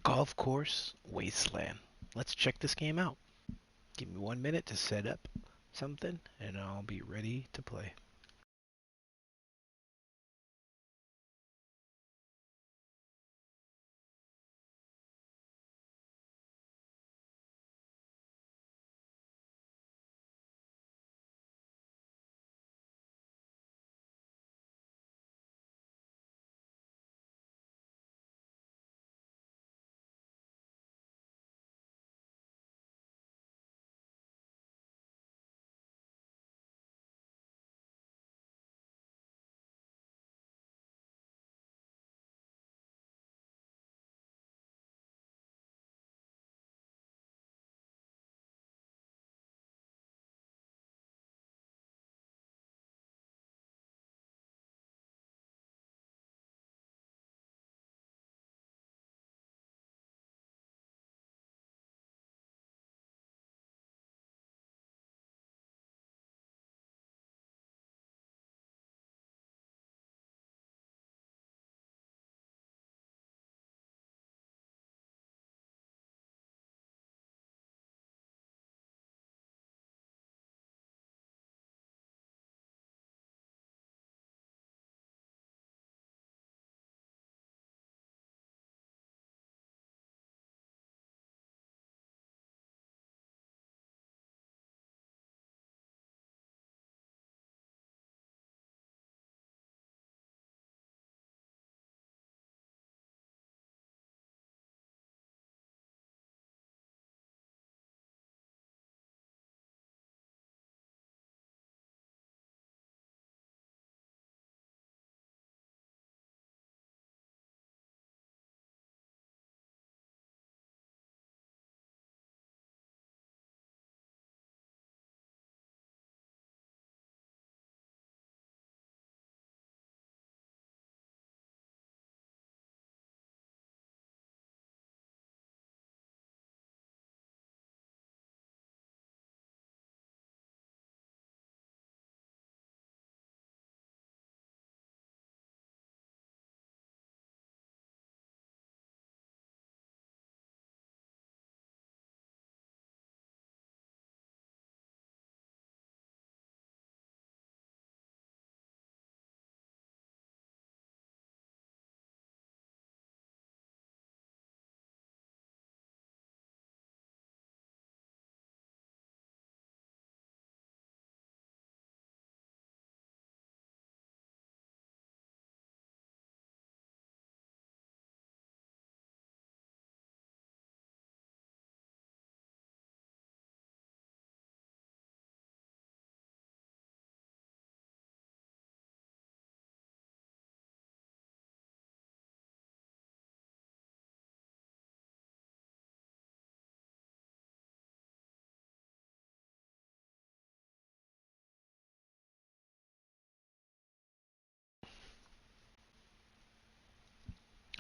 Golf course, Wasteland. Let's check this game out. Give me 1 minute to set up something, and I'll be ready to play.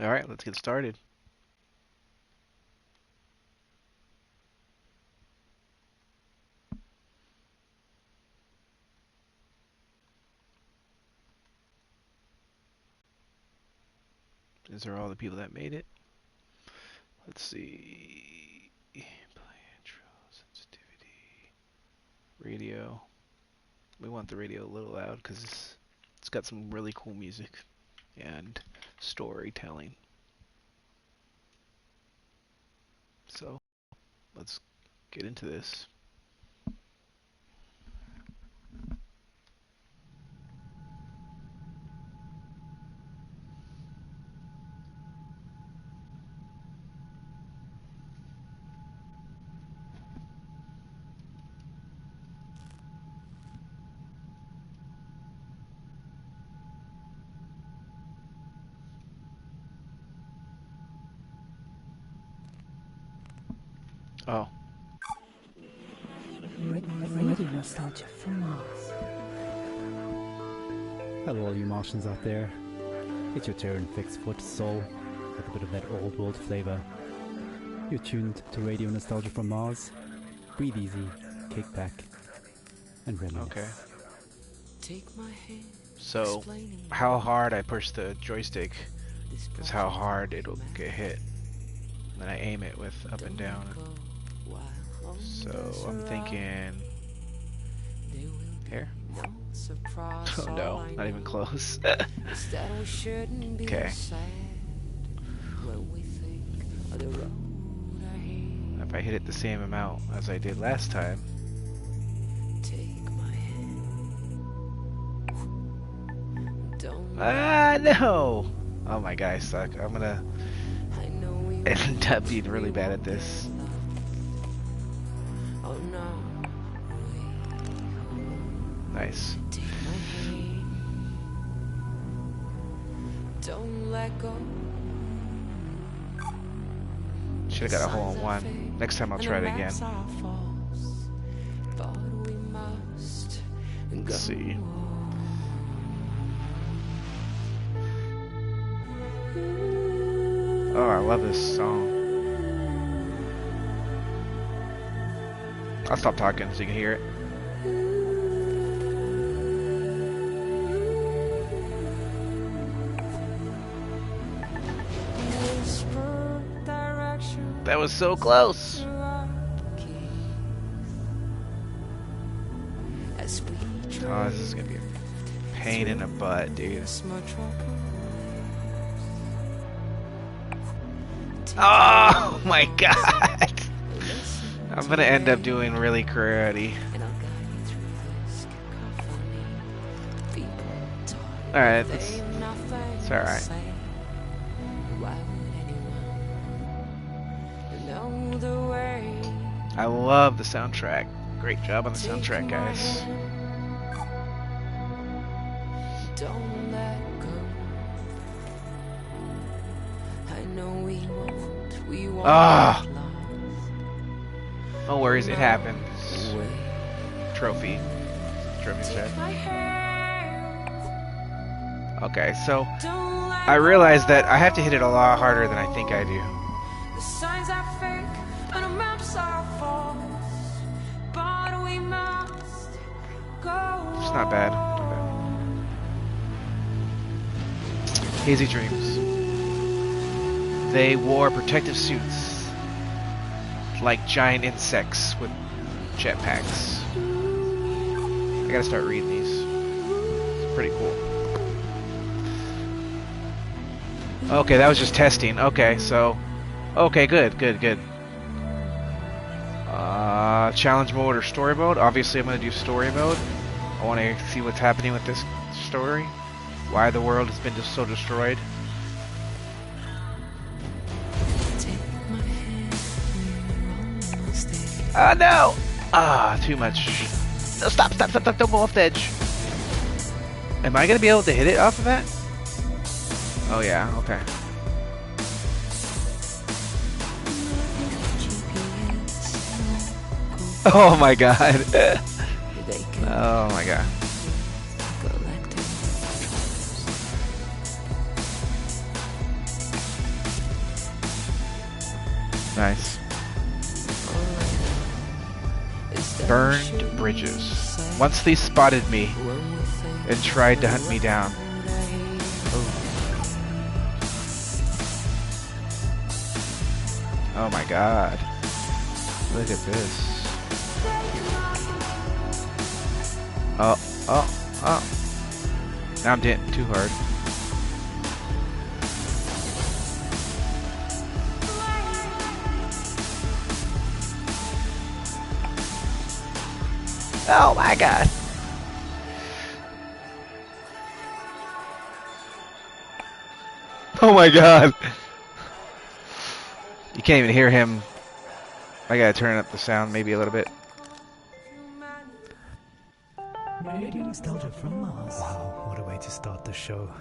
All right, let's get started. These are all the people that made it. Let's see. Play intro, sensitivity, radio. We want the radio a little loud because it's got some really cool music and storytelling. So let's get into this. Oh. Radio nostalgia from Mars. Hello all you Martians out there. It's your Terran fixed foot soul with a bit of that old world flavor. You're tuned to Radio Nostalgia from Mars. Breathe easy, kick back, and reminisce. Okay. So, how hard I push the joystick is how hard it'll get hit. Then I aim it with up and down. So I'm thinking here. Oh no, not even close. Okay. If I hit it the same amount as I did last time. Ah, no! Oh my god, I suck. I'm gonna end up being really bad at this. Nice. Should've got a hole in one. Next time I'll try it again. Let's see. Oh, I love this song. I'll stop talking so you can hear it. That was so close. Oh, this is gonna be a pain in the butt, dude. Oh my god! I'm gonna end up doing really cruddy. Alright, it's alright. I love the soundtrack. Great job on the soundtrack, guys. Don't let go. I know we won't. Ah! No worries, it happens. Trophy set. Okay, so I realized that I have to hit it a lot harder than I think I do. The signs are fake and the maps are false, but we must go. It's not bad. Hazy Dreams. They wore protective suits like giant insects with jetpacks. I gotta start reading these. It's pretty cool. Okay, that was just testing. Okay, so... Okay, good. Challenge mode or story mode? Obviously I'm gonna do story mode. I want to see what's happening with this story. Why the world has been just so destroyed. Oh no! Ah, too much. No, stop, don't go off the edge. Am I gonna be able to hit it off of that? Oh yeah, okay. Oh my god. Oh my god. Nice. Burned bridges. Once they spotted me and tried to hunt me down. Oh my god. Look at this. Oh. Now I'm hitting too hard. Oh my god. Oh my god. You can't even hear him. I gotta turn up the sound maybe a little bit. Radio nostalgia from Mars. Wow, what a way to start the show.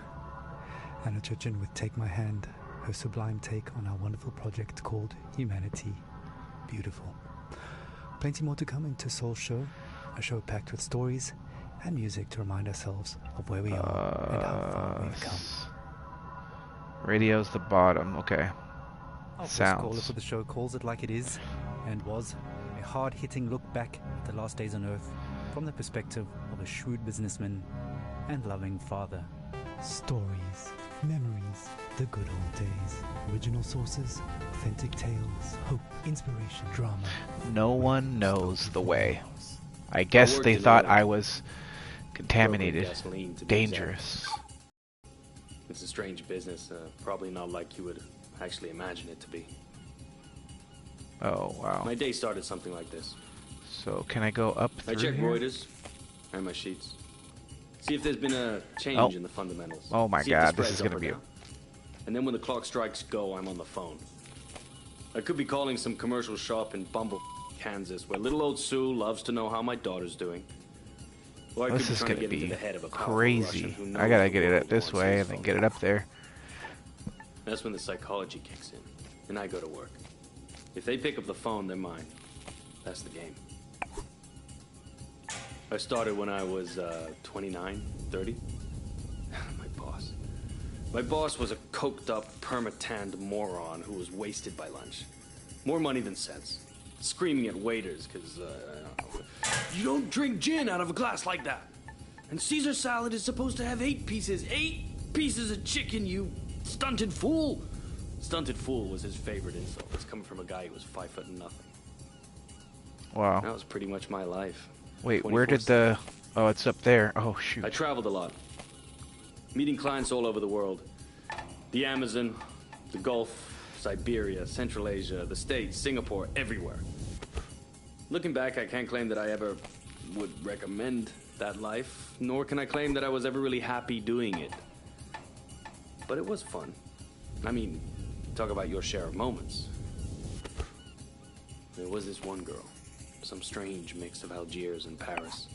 Anna Churchin with Take My Hand, her sublime take on our wonderful project called Humanity. beautiful. Plenty more to come into Soul Show, a show packed with stories and music to remind ourselves of where we are and how far we've come. Radio's the bottom. Okay. Our first Sounds. caller for the show calls it like it is, and was a hard-hitting look back at the last days on Earth from the perspective of a shrewd businessman and loving father. Stories, memories, the good old days, original sources, authentic tales, hope, inspiration, drama. No one knows the way. I guess they thought I was contaminated, dangerous. It's a strange business, probably not like you would actually imagine it to be. Oh, wow. My day started something like this. So, can I go up through I check here? Reuters and my sheets. See if there's been a change in the fundamentals. Oh my See if the god, this spread's is up gonna or be a... down. And then when the clock strikes go, I'm on the phone. I could be calling some commercial shop in Bumble, Kansas, where little old Sue loves to know how my daughter's doing. Or I could This be is trying gonna to get into be the head of a powerful crazy. Russian who knows I gotta the get it world this wants way his and then phone. get it up there. That's when the psychology kicks in, and I go to work. If they pick up the phone, they're mine. That's the game. I started when I was 29, 30. My boss was a coked-up, perma-tanned moron who was wasted by lunch. More money than sense. Screaming at waiters because, you don't drink gin out of a glass like that. And Caesar salad is supposed to have 8 pieces. 8 pieces of chicken, you stunted fool. Stunted fool was his favorite insult. It's coming from a guy who was 5 foot and nothing. Wow. That was pretty much my life. Wait, where did the... 24/7. Oh, it's up there. Oh, shoot. I traveled a lot, meeting clients all over the world. The Amazon, the Gulf, Siberia, Central Asia, the States, Singapore, everywhere. Looking back, I can't claim that I ever would recommend that life, nor can I claim that I was ever really happy doing it. But it was fun. I mean, talk about your share of moments. There was this one girl, some strange mix of Algiers and Paris.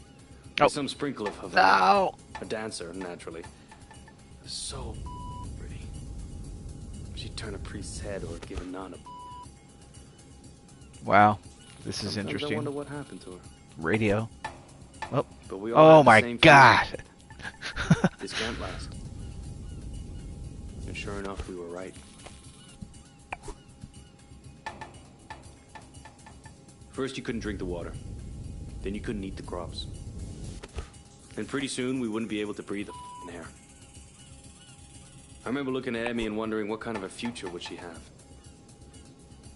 Oh. Some sprinkle of Havana. No! A dancer, naturally. So pretty. She'd turn a priest's head or give a nun a... Wow. This is Sometimes I interesting. wonder what happened to her. Radio. Oh. But we all Oh had the my same god! feeling. This can't last. And sure enough, we were right. First, you couldn't drink the water. Then you couldn't eat the crops. And pretty soon, we wouldn't be able to breathe the f***ing air. I remember looking at Emmy and wondering what kind of a future would she have.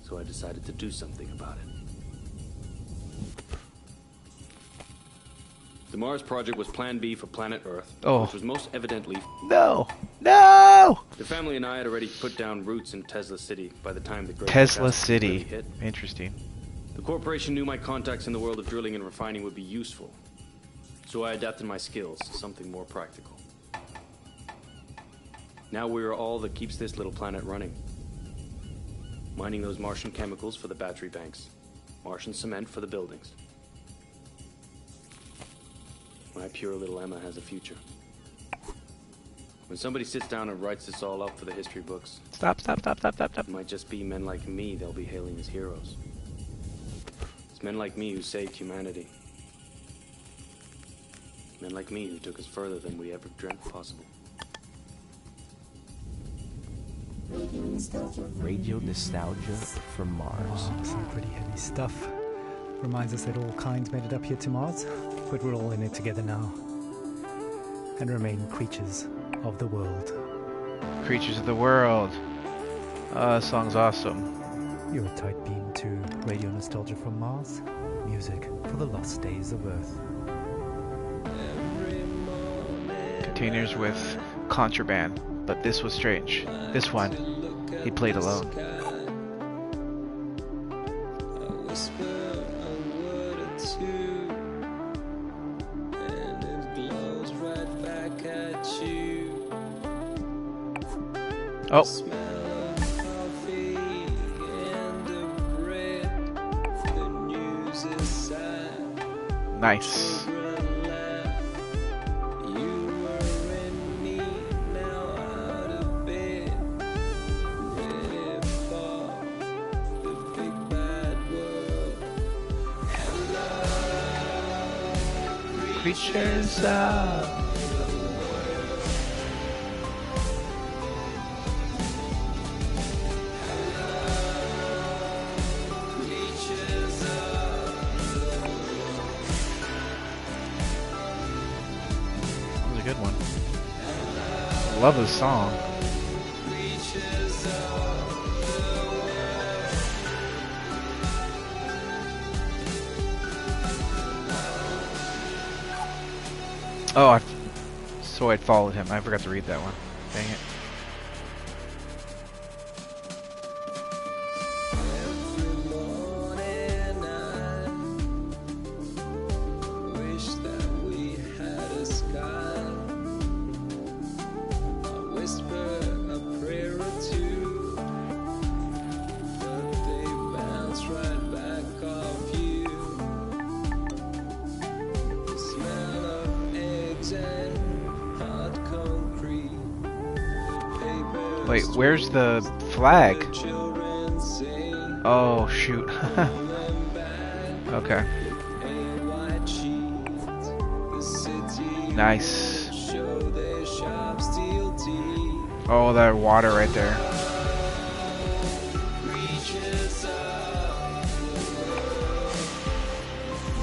So I decided to do something about it. The Mars project was Plan B for planet Earth, Oh. which was most evidently... No! No! The family and I had already put down roots in Tesla City by the time the great Tesla catastrophe really City. hit. Interesting. The corporation knew my contacts in the world of drilling and refining would be useful. So I adapted my skills to something more practical. Now we are all that keeps this little planet running. Mining those Martian chemicals for the battery banks. Martian cement for the buildings. My pure little Emma has a future. When somebody sits down and writes this all up for the history books, Stop, stop, stop, stop, stop, stop. it might just be men like me they'll be hailing as heroes. It's men like me who saved humanity. Men like me who took us further than we ever dreamt possible. Radio nostalgia from Mars. Oh, some pretty heavy stuff. Reminds us that all kinds made it up here to Mars, but we're all in it together now. And remain creatures of the world. Creatures of the world. That song's awesome. You're a tight beam to Radio Nostalgia from Mars. Music for the lost days of Earth. Containers with contraband. But this was strange. This one, he played alone. Oh. Nice. Creatures of... That was a good one. Love this song. Oh, so I'd followed him. I forgot to read that one. Dang it. Wait, where's the flag? Oh, shoot. Okay. Nice. Oh, that water right there.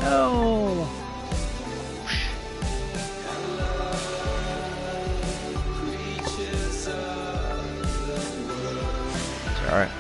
No! Alright.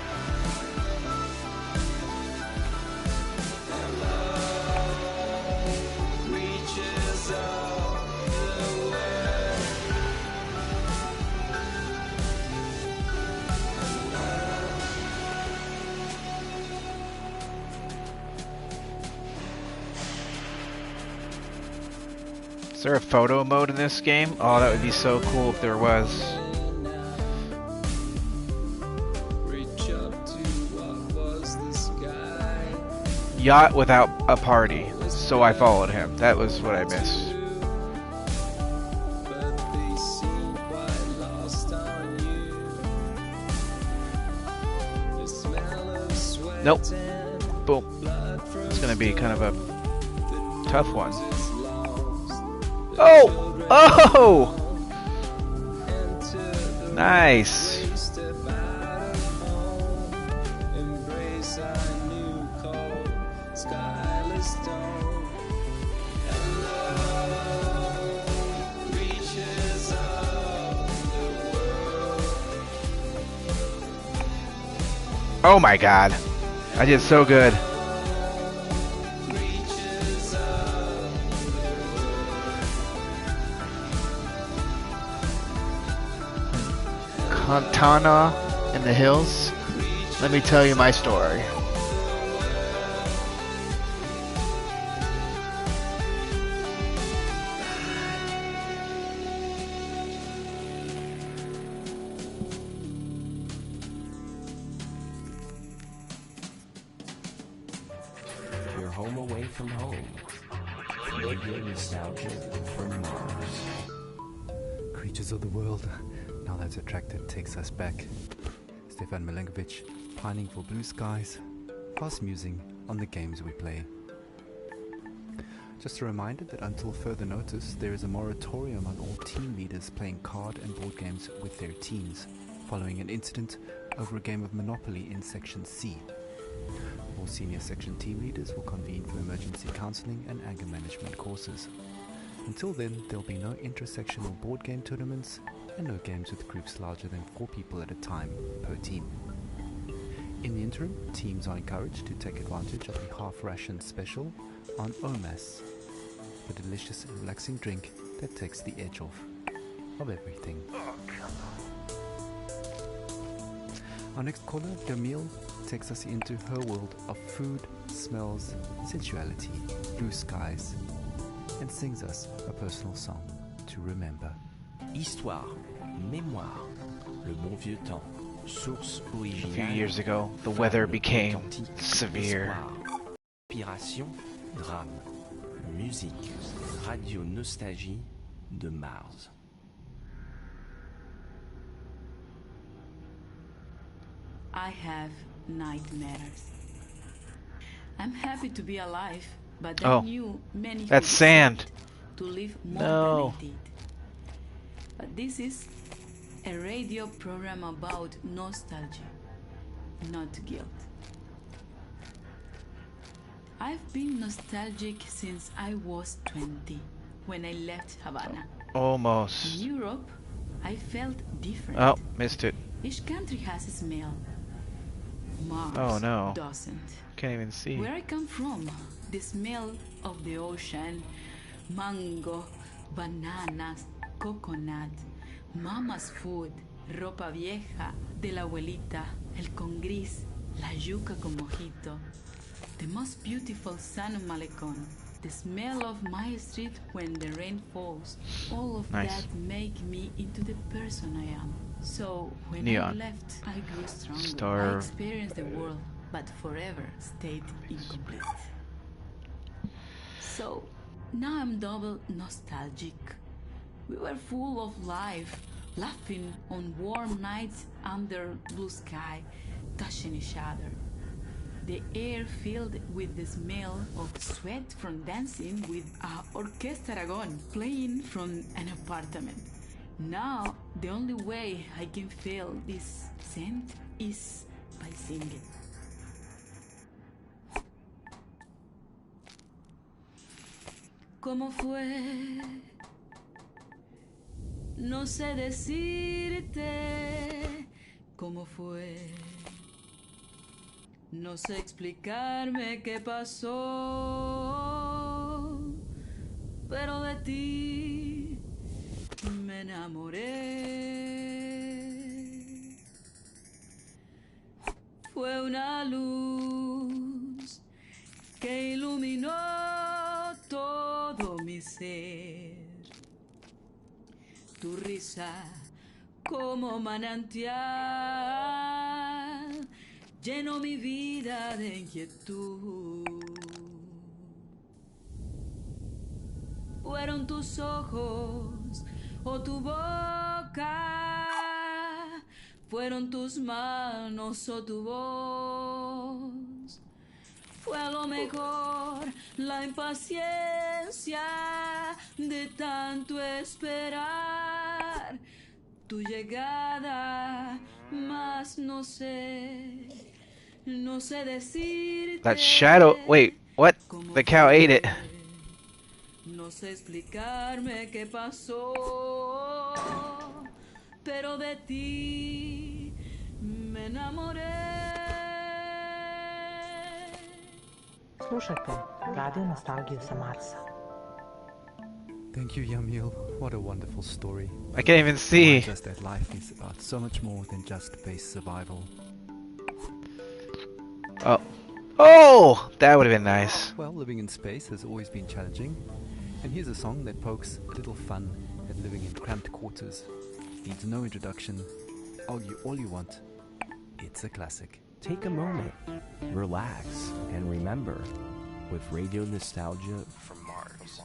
Is there a photo mode in this game? Oh, that would be so cool if there was. Yacht without a party, so I followed him. That was what I missed. Nope. Boom. It's gonna be kind of a tough one. Oh! Oh! Nice. Oh my god. I did so good. Montana in the hills. Let me tell you my story. You're home away from home. Radio nostalgia from Mars. Creatures of the world. Now that's a track that takes us back. Stefan Milenkovic, pining for blue skies, fast musing on the games we play. Just a reminder that until further notice, there is a moratorium on all team leaders playing card and board games with their teams, following an incident over a game of Monopoly in Section C. All senior section team leaders will convene for emergency counseling and anger management courses. Until then, there'll be no inter-sectional board game tournaments and no games with groups larger than 4 people at a time per team. In the interim, teams are encouraged to take advantage of the half-ration special on Omas, the delicious and relaxing drink that takes the edge off of everything. Our next caller, Jamil, takes us into her world of food, smells, sensuality, blue skies, and sings us a personal song to remember. Histoire, mémoire, le bon vieux temps, source A originale. few years ago, the weather became authentique, severe. histoire, inspiration, drame, musique, radio nostalgie de Mars. I have nightmares. I'm happy to be alive, but I Oh, knew many that's things. sand. to live more No. than I did. But this is a radio program about nostalgia, not guilt. I've been nostalgic since I was 20, when I left Havana. In Almost. Europe, I felt different. Oh, missed it. Each country has a smell. Mars Oh, no. doesn't. Can't even see. Where I come from, the smell of the ocean, mango, bananas, coconut, mama's food, ropa vieja, de la abuelita, el con gris, la yuca con mojito, the most beautiful sun of Malecon, the smell of my street when the rain falls, all of Nice. that make me into the person I am. So when Neon. I left, I grew stronger. Star- I experienced the world, but forever stayed incomplete. So now I'm double nostalgic. We were full of life, laughing on warm nights under blue sky, touching each other. The air filled with the smell of sweat from dancing with Orquesta Aragon playing from an apartment. Now, the only way I can feel this scent is by singing. ¿Cómo fue? No sé decirte cómo fue. No sé explicarme qué pasó, pero de ti me enamoré. Fue una luz que iluminó todo mi ser. Tu risa como manantial llenó mi vida de inquietud. Fueron tus ojos o tu boca, fueron tus manos o tu voz. Fue a lo mejor la impaciencia de tanto esperar tu llegada, mas no sé decirte. That shadow. Wait, what? The cow ate it. No sé explicarme qué pasó, pero de ti me enamoré. Slušajte Radio Nostalgiju sa Marsa. Thank you, Yamil. What a wonderful story. I can't even see. Just that life is about so much more than just base survival. Oh. Oh! That would have been nice. Well, living in space has always been challenging. And here's a song that pokes a little fun at living in cramped quarters. Needs no introduction. Argue all you want. It's a classic. Take a moment, relax, and remember with Radio Nostalgia from Mars.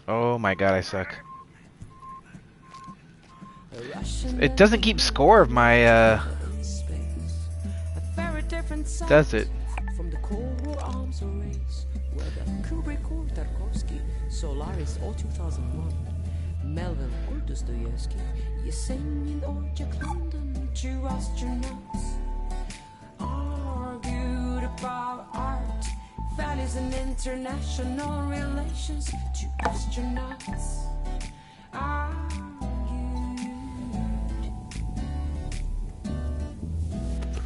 Oh my god, I suck. It doesn't keep score of my, does it? From the Cold War arms race, where the Kubrick or Tarkovsky, Solaris or 2001, Melvin or Dostoevsky, Yesenian or Jack London, two astronauts argued about art, values and international relations. Two astronauts argued.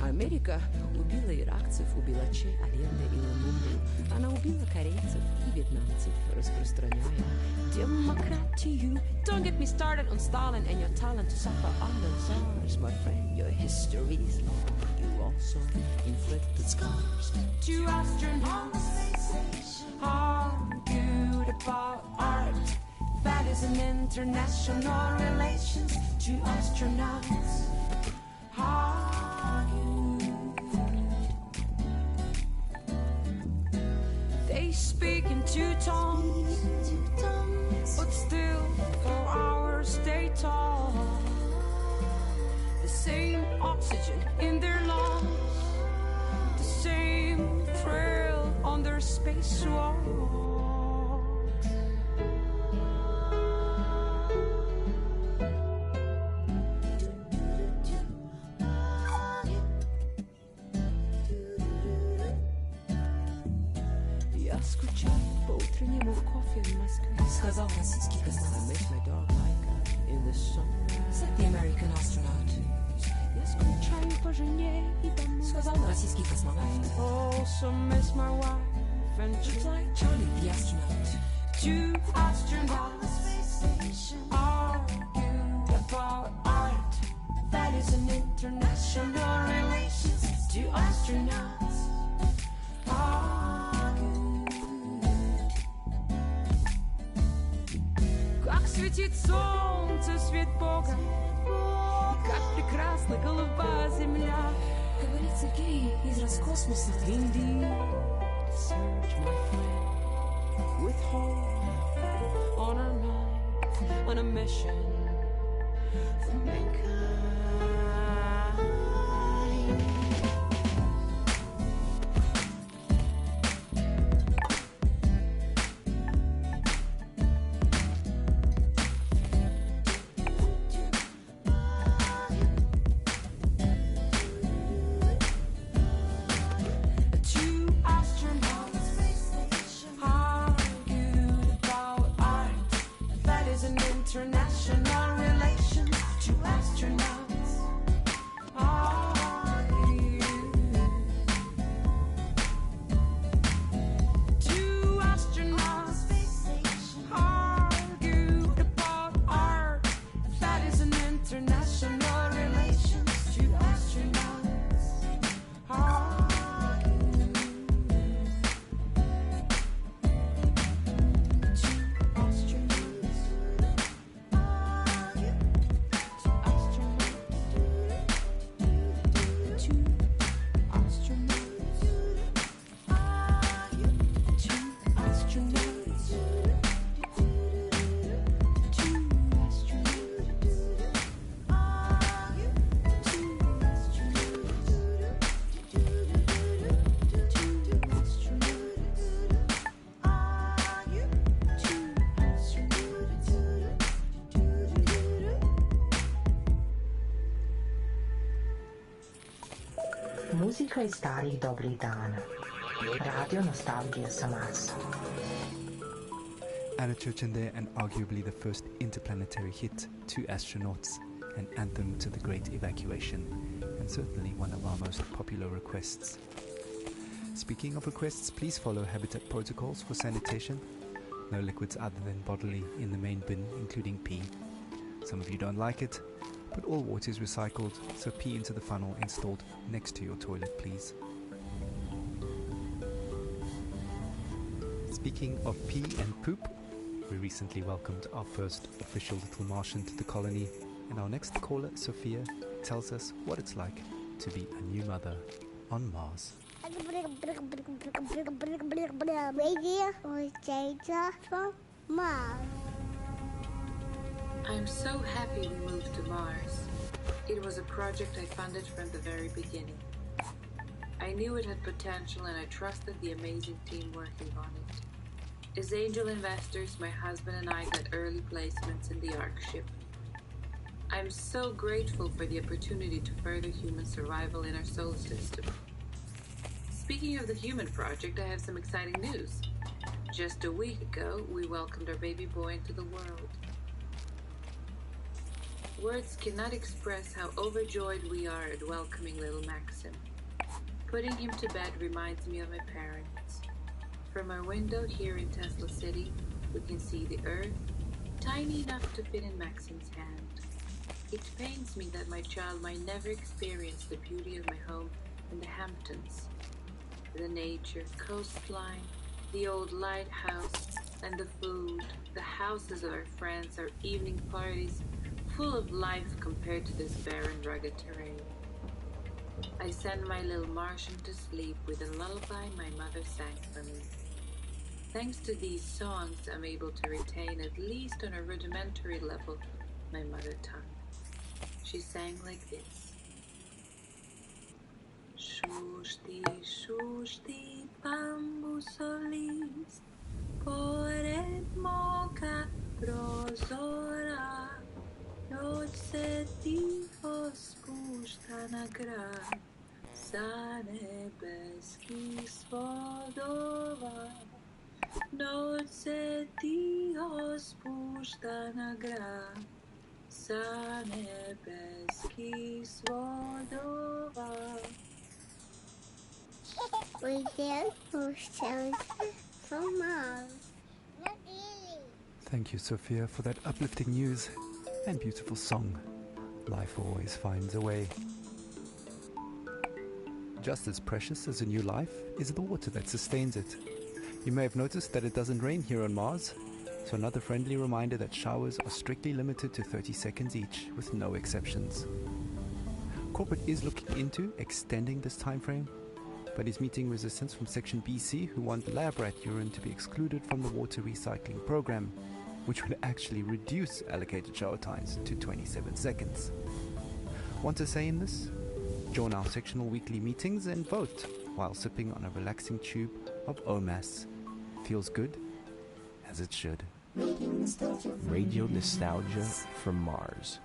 Америка убила иракцев, убила Че, Аленда и Ламумбу. Она убила корейцев и вьетнамцев, распространяя демократию. Don't get me started on Stalin and your talent to suffer under SARS, my friend. Your history is long. You also inflicted scars. Two astronauts argued about art, values and international relations. Two astronauts argued. They speak in two tongues, but still for hours they talk. The same oxygen in their lungs, the same thrill on their space walk. утреннему кофе в Москве. Сказал российский космонавт. I miss my dog Laika in the sun. Said the American astronaut. Я скучаю по жене и домой. Сказал российский космонавт. Also miss my wife and Charlie the astronaut. Two astronauts argued about art. That is an international relations. Two astronauts argued. Как светит солнце, свет Бога, как прекрасна голубая земля. Говорит Сергей из Роскосмоса. Indeed, search my friend with hope on our mind, on a mission for mankind. International relations, two astronauts argue. Two astronauts argued about art. That is an international relations, two astronauts argue. Two astronauts. Muzika iz starih dobrih dana. Radio Nostalgija sa Marsa. Anna Churchill and arguably the first interplanetary hit, Two Astronauts, an anthem to the Great Evacuation, and certainly one of our most popular requests. Speaking of requests, please follow Habitat protocols for sanitation. No liquids other than bodily in the main bin, including pee. Some of you don't like it, but all water is recycled, so pee into the funnel installed next to your toilet, please. Speaking of pee and poop, we recently welcomed our first official little Martian to the colony, and our next caller, Sophia, tells us what it's like to be a new mother on Mars. I'm so happy we moved to Mars. It was a project I funded from the very beginning. I knew it had potential and I trusted the amazing team working on it. As angel investors, my husband and I got early placements in the Ark ship. I'm so grateful for the opportunity to further human survival in our solar system. Speaking of the human project, I have some exciting news. Just a week ago, we welcomed our baby boy into the world. Words cannot express how overjoyed we are at welcoming little Maxim. Putting him to bed reminds me of my parents. From our window here in Tesla City, we can see the Earth, tiny enough to fit in Maxim's hand. It pains me that my child might never experience the beauty of my home in the Hamptons. The nature, coastline, the old lighthouse, and the food, the houses of our friends, our evening parties, full of life compared to this barren, rugged terrain. I send my little Martian to sleep with a lullaby my mother sang for me. Thanks to these songs, I'm able to retain, at least on a rudimentary level, my mother tongue. She sang like this. Shushti, shushti, bambusolis, pored moka prozora, noć se tiho spušta na grad, sa nebeskih svodova. Noce tiho spuštana gra sa nebeských svodova. From Mars. Not really. Thank you, Sophia, for that uplifting news and beautiful song. Life always finds a way. Just as precious as a new life is the water that sustains it. You may have noticed that it doesn't rain here on Mars, so another friendly reminder that showers are strictly limited to 30 seconds each, with no exceptions. Corporate is looking into extending this time frame, but is meeting resistance from Section BC, who want lab rat urine to be excluded from the water recycling program, which would actually reduce allocated shower times to 27 seconds. Want a say in this? Join our sectional weekly meetings and vote while sipping on a relaxing tube of OMAS. Feels good, as it should. Radio Nostalgia from Mars.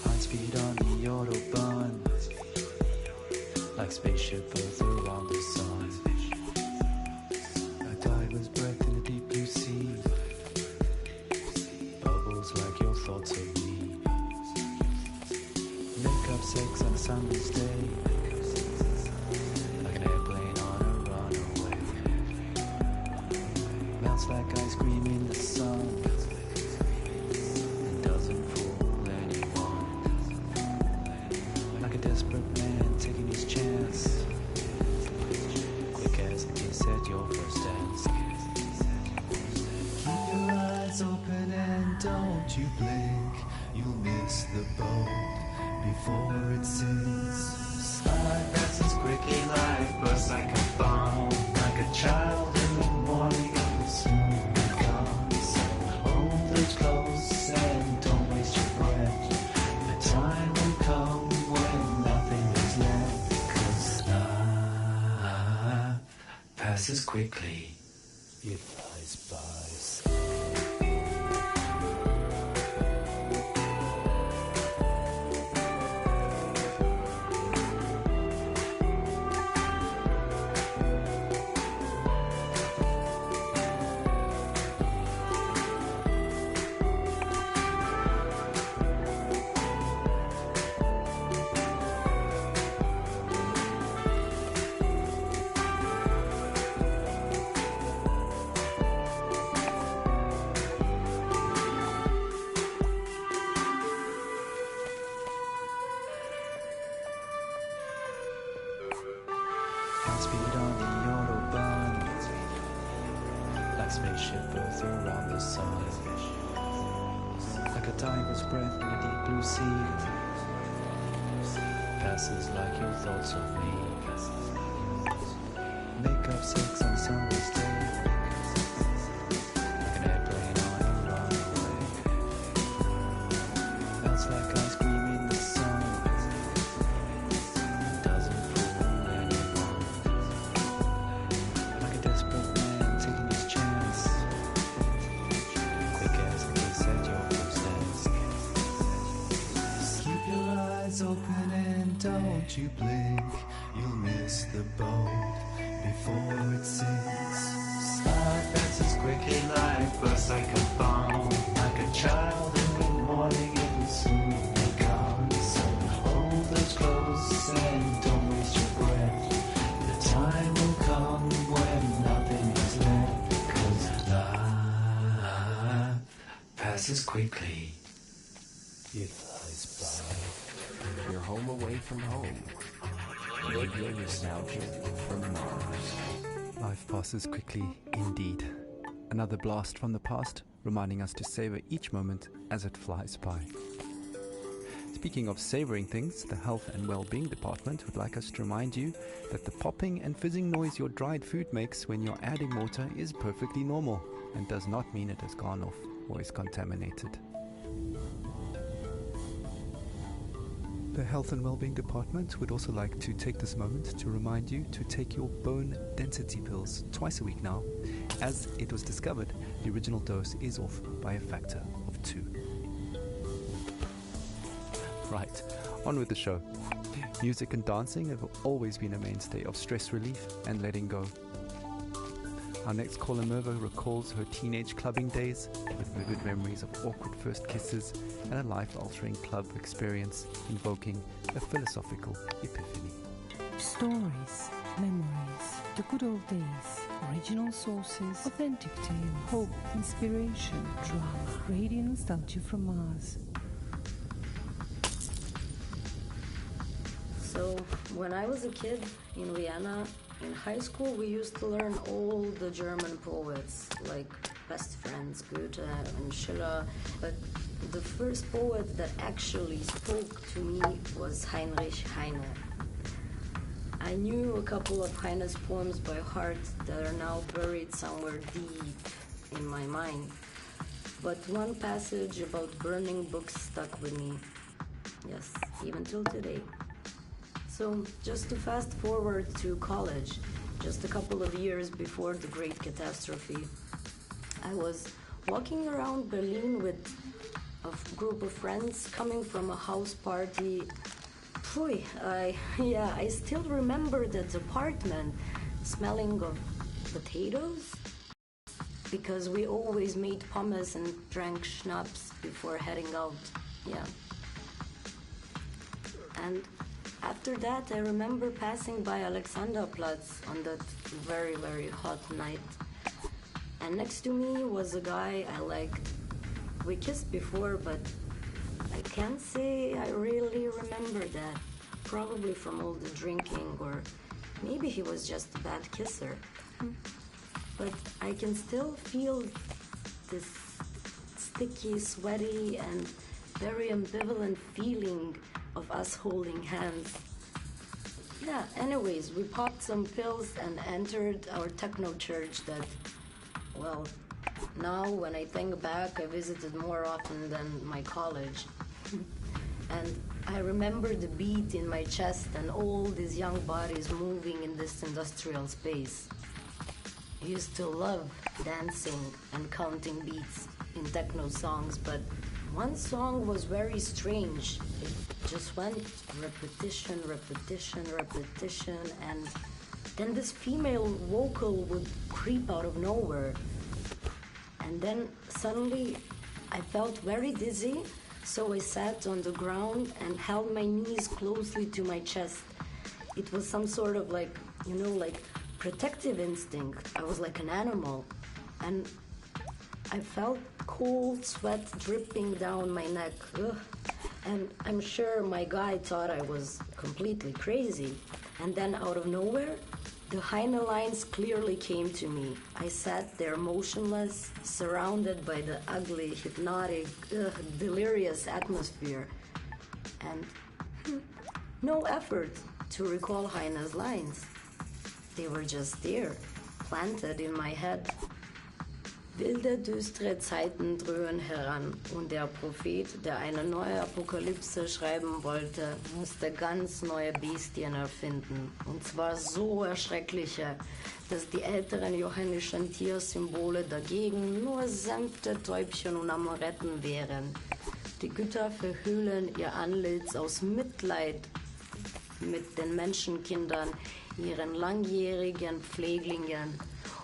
High speed on the Autobahn, like spaceship Earth around the sun. A diver's breath in a deep blue sea, bubbles like your thoughts of me. Make up sex on a summer's day, like an airplane on a runaway. Melts like ice cream in the sun, and doesn't fool anyone. Like a desperate man taking his chance, quick as a kiss at your first dance. Keep your eyes open and don't you blink, you'll miss the boat before it sinks. Slide passes quickly, life bursts like a bomb, like a child in the morning, it will soon be gone. So hold it close and don't waste your breath. The time will come when nothing is left, 'cause life passes quickly, it flies by. High speed on the Autobahn, like spaceship Earth around the sun. Like a diver's breath in a deep blue sea, passes like your thoughts of me. Make up sex on a summer's day, like an airplane on a runaway. Melts like ice cream in the sun, doesn't fool anyone. Like a desperate man taking his chance, quick as a kiss at your first dance. Keep your eyes open and don't you blink, you'll miss the boat before it sinks. Slide passes quickly, life bursts like a bomb, like a child in the morning, it will soon be gone. So hold it close and don't waste your breath. The time will come when nothing is left, 'cause life passes quickly, it flies by. You're home away from home. Radio Nostalgia from Mars. Life passes quickly indeed. Another blast from the past, reminding us to savor each moment as it flies by. Speaking of savoring things, the Health and Wellbeing Department would like us to remind you that the popping and fizzing noise your dried food makes when you're adding water is perfectly normal and does not mean it has gone off or is contaminated. The Health and Wellbeing Department would also like to take this moment to remind you to take your bone density pills twice a week now, as it was discovered the original dose is off by a factor of 2. Right, on with the show. Music and dancing have always been a mainstay of stress relief and letting go. Our next caller, Merva, recalls her teenage clubbing days with vivid memories of awkward first kisses and a life-altering club experience invoking a philosophical epiphany. Stories, memories, the good old days, original sources, authentic tales, hope, inspiration, drama, radio nostalgia from Mars. So, when I was a kid in Vienna, in high school, we used to learn all the German poets, like Best Friends, Goethe and Schiller. But the first poet that actually spoke to me was Heinrich Heine. I knew a couple of Heine's poems by heart that are now buried somewhere deep in my mind. But one passage about burning books stuck with me. Yes, even till today. So, just to fast forward to college, just a couple of years before the Great Catastrophe, I was walking around Berlin with a group of friends coming from a house party. I still remember that apartment smelling of potatoes, because we always made pommes and drank schnapps before heading out. Yeah. And after that, I remember passing by Alexanderplatz on that very, very hot night. And next to me was a guy I liked. We kissed before, but I can't say I really remember that. Probably from all the drinking, or maybe he was just a bad kisser. But I can still feel this sticky, sweaty, and very ambivalent feeling of us holding hands. Yeah, anyways, we popped some pills and entered our techno church that, well, now when I think back, I visited more often than my college. And I remember the beat in my chest and all these young bodies moving in this industrial space. I used to love dancing and counting beats in techno songs, but one song was very strange. It just went repetition, repetition, repetition, and then this female vocal would creep out of nowhere. And then suddenly I felt very dizzy, so I sat on the ground and held my knees closely to my chest. It was some sort of like protective instinct. I was like an animal. And I felt cold sweat dripping down my neck. Ugh. And I'm sure my guy thought I was completely crazy. And then out of nowhere, the Heine lines clearly came to me. I sat there motionless, surrounded by the ugly, hypnotic, delirious atmosphere. And no effort to recall Heine's lines. They were just there, planted in my head. Wilde, düstere Zeiten dröhnen heran und der Prophet, der eine neue Apokalypse schreiben wollte, musste ganz neue Bestien erfinden. Und zwar so erschreckliche, dass die älteren johannischen Tiersymbole dagegen nur sanfte Täubchen und Amoretten wären. Die Götter verhüllen ihr Antlitz aus Mitleid mit den Menschenkindern, ihren langjährigen Pfleglingen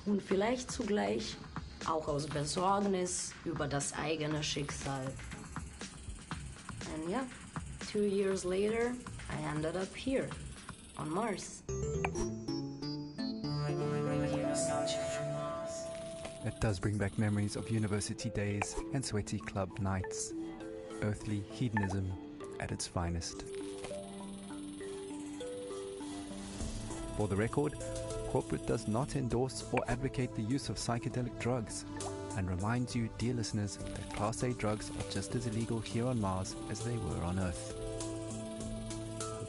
und vielleicht zugleich auch aus Besorgnis über das eigene Schicksal. And yeah, 2 years later, I ended up here, on Mars. It does bring back memories of university days and sweaty club nights. Earthly hedonism at its finest. For the record, corporate does not endorse or advocate the use of psychedelic drugs, and reminds you, dear listeners, that Class A drugs are just as illegal here on Mars as they were on Earth.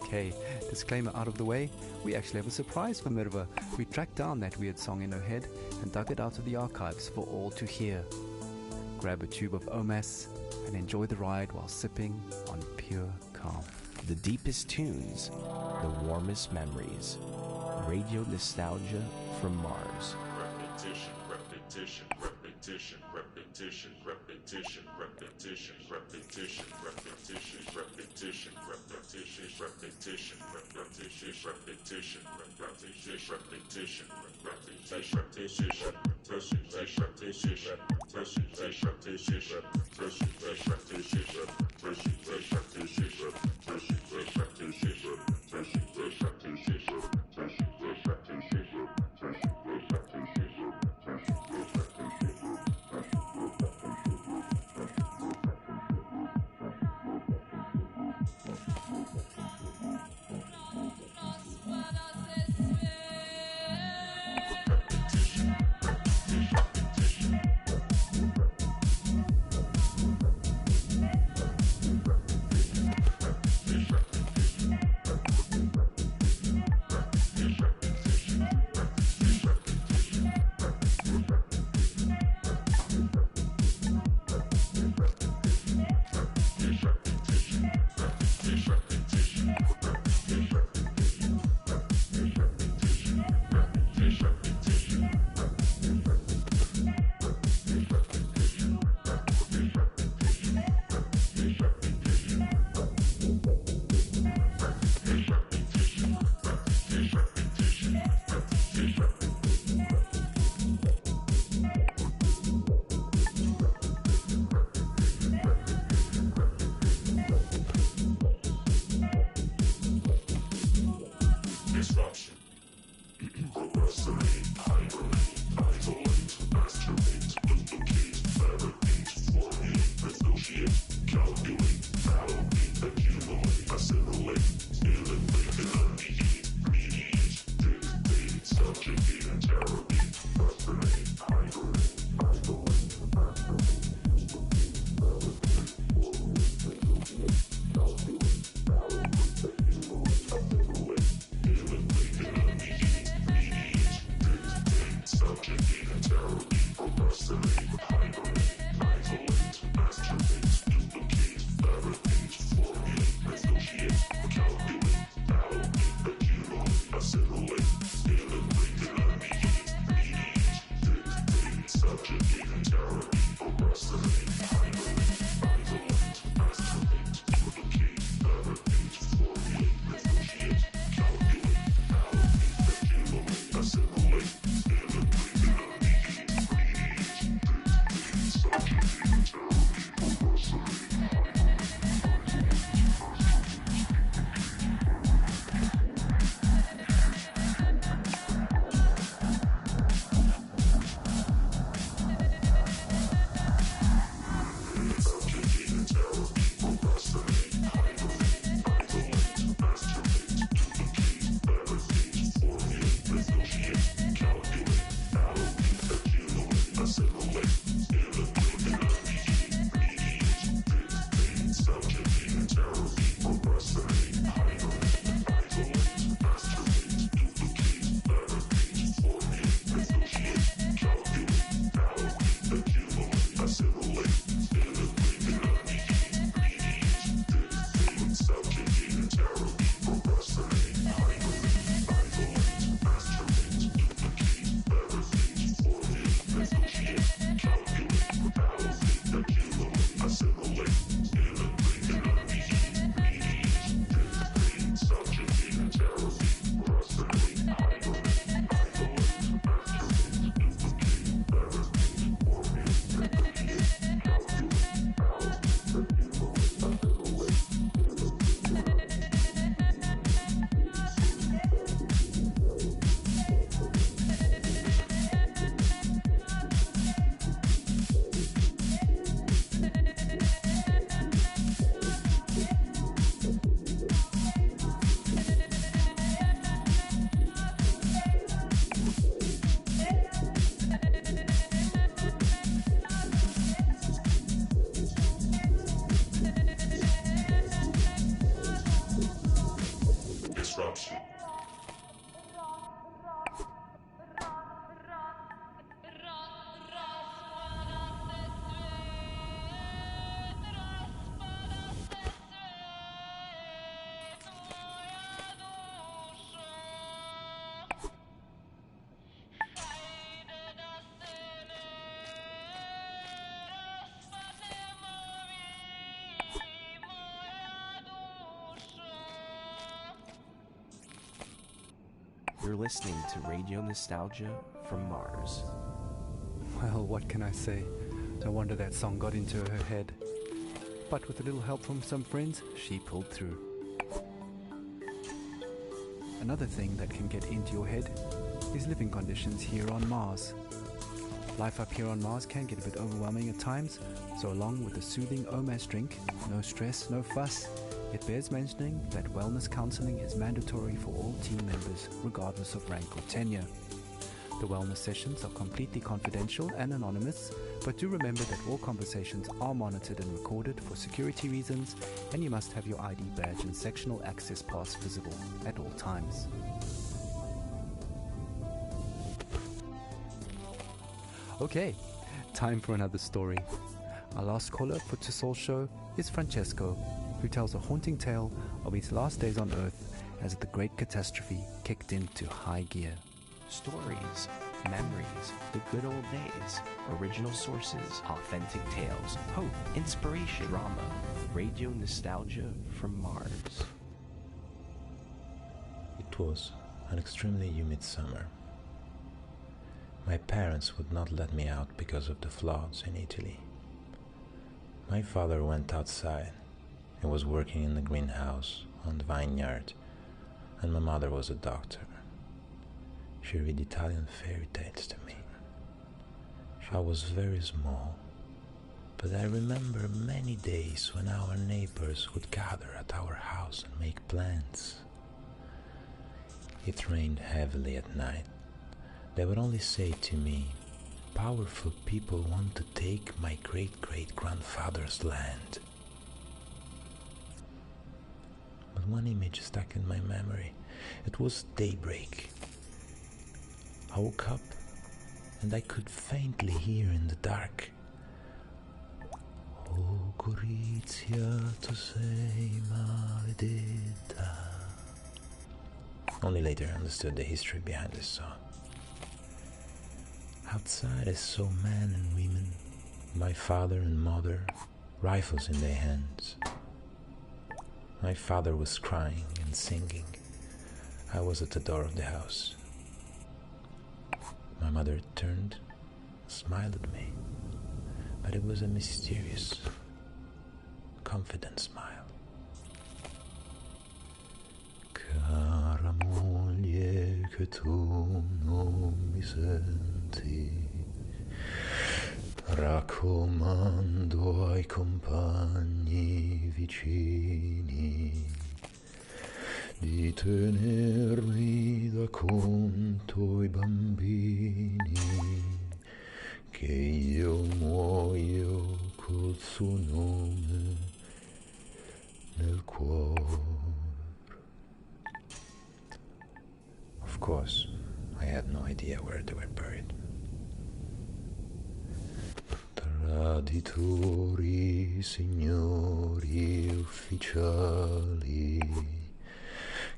Okay, disclaimer out of the way, we actually have a surprise for Merva. We tracked down that weird song in her head and dug it out of the archives for all to hear. Grab a tube of OMAS and enjoy the ride while sipping on pure calm. The deepest tunes, the warmest memories. Radio nostalgia from Mars. Repetition, repetition, repetition, repetition, repetition, repetition, repetition, repetition, repetition, repetition, repetition, repetition, repetition, repetition, repetition, disruption. Procrastinate, hibernate, isolate, masturbate, duplicate, fabricate, formulate, negotiate, calculate, allocate, accumulate, assimilate, eliminate, delineate, mediate, dictate, subjugate, interrogate, procrastinate, hibernate, isolate, masturbate, duplicate, fabricate, formulate, negotiate, calculate, allocate, accumulate, assimilate, subjugate, interrogate, procrastinate, hibernate, isolate, masturbate, duplicate, fabricate, formulate, negotiate, calculate, allocate, accumulate, assimilate, eliminate, delineate, mediate, dictate, subjugate, interrogate, procrastinate, hibernate, isolate, masturbate, duplicate, fabricate, formulate, negotiate, calculate, allocate, accumulate, assimilate, disruption. You're listening to Radio Nostalgia from Mars. Well, what can I say? No wonder that song got into her head. But with a little help from some friends, she pulled through. Another thing that can get into your head is living conditions here on Mars. Life up here on Mars can get a bit overwhelming at times, so along with the soothing OMAS drink, no stress, no fuss, it bears mentioning that wellness counseling is mandatory for all team members, regardless of rank or tenure. The wellness sessions are completely confidential and anonymous, but do remember that all conversations are monitored and recorded for security reasons, and you must have your ID badge and sectional access pass visible at all times. Okay, time for another story. Our last caller for Tussol's show is Francesco, who tells a haunting tale of his last days on Earth as the Great Catastrophe kicked into high gear. Stories, memories, the good old days, original sources, authentic tales, hope, inspiration, drama, radio nostalgia from Mars. It was an extremely humid summer. My parents would not let me out because of the floods in Italy. My father went outside and was working in the greenhouse on the vineyard, and my mother was a doctor. She read Italian fairy tales to me. I was very small, but I remember many days when our neighbors would gather at our house and make plans. It rained heavily at night. They would only say to me, "Powerful people want to take my great-great-grandfather's land." But one image stuck in my memory. It was daybreak. I woke up and I could faintly hear in the dark, "Oh Gorizia, tu sei maledetta." Only later I understood the history behind this song. Outside I saw men and women, my father and mother, rifles in their hands. My father was crying and singing. I was at the door of the house. My mother turned, smiled at me, but it was a mysterious, confident smile. Cara moglie, che tu non mi senti, raccomando ai compagni vicini di tenermi da conto i bambini, che io muoio col suo nome nel cuore. Of course, I had no idea where they were buried. Traditori, signori ufficiali,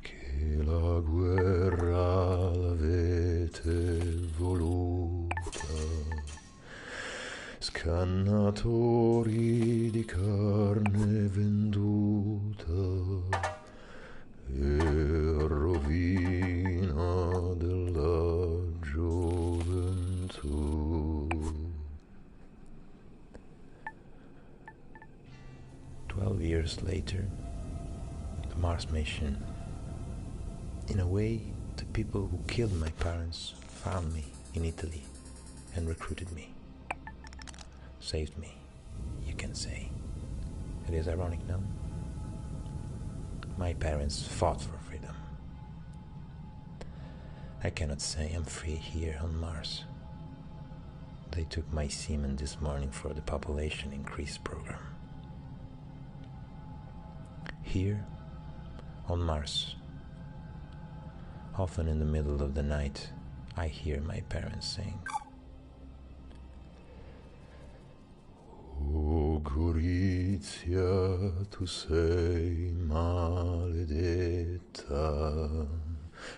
che la guerra l'avete voluta, scannatori di carne venduta e rovina della gioventù. 12 years later, the Mars mission. In a way, the people who killed my parents found me in Italy and recruited me. Saved me, you can say. It is ironic, no? My parents fought for freedom. I cannot say I'm free here on Mars. They took my semen this morning for the population increase program. Here, on Mars, often in the middle of the night, I hear my parents sing. Oh Gorizia, tu sei maledetta,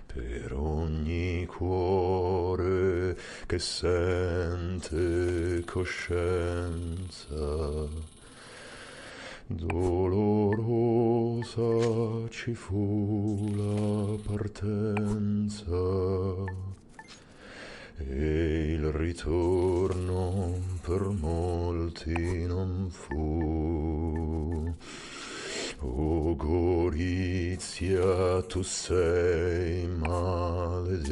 per ogni cuore che sente coscienza, Dolorosa ci fu la partenza e il ritorno per molti non fu. O Gorizia, tu sei maledetta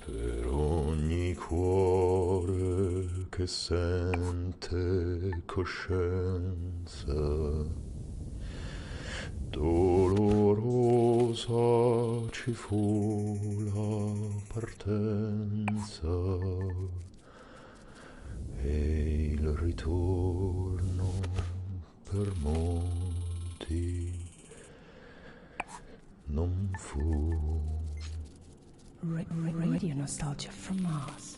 per ogni cuore che sente coscienza. Dolorosa ci fu la partenza e il ritorno per molti non fu. Radio Nostalgia from Mars.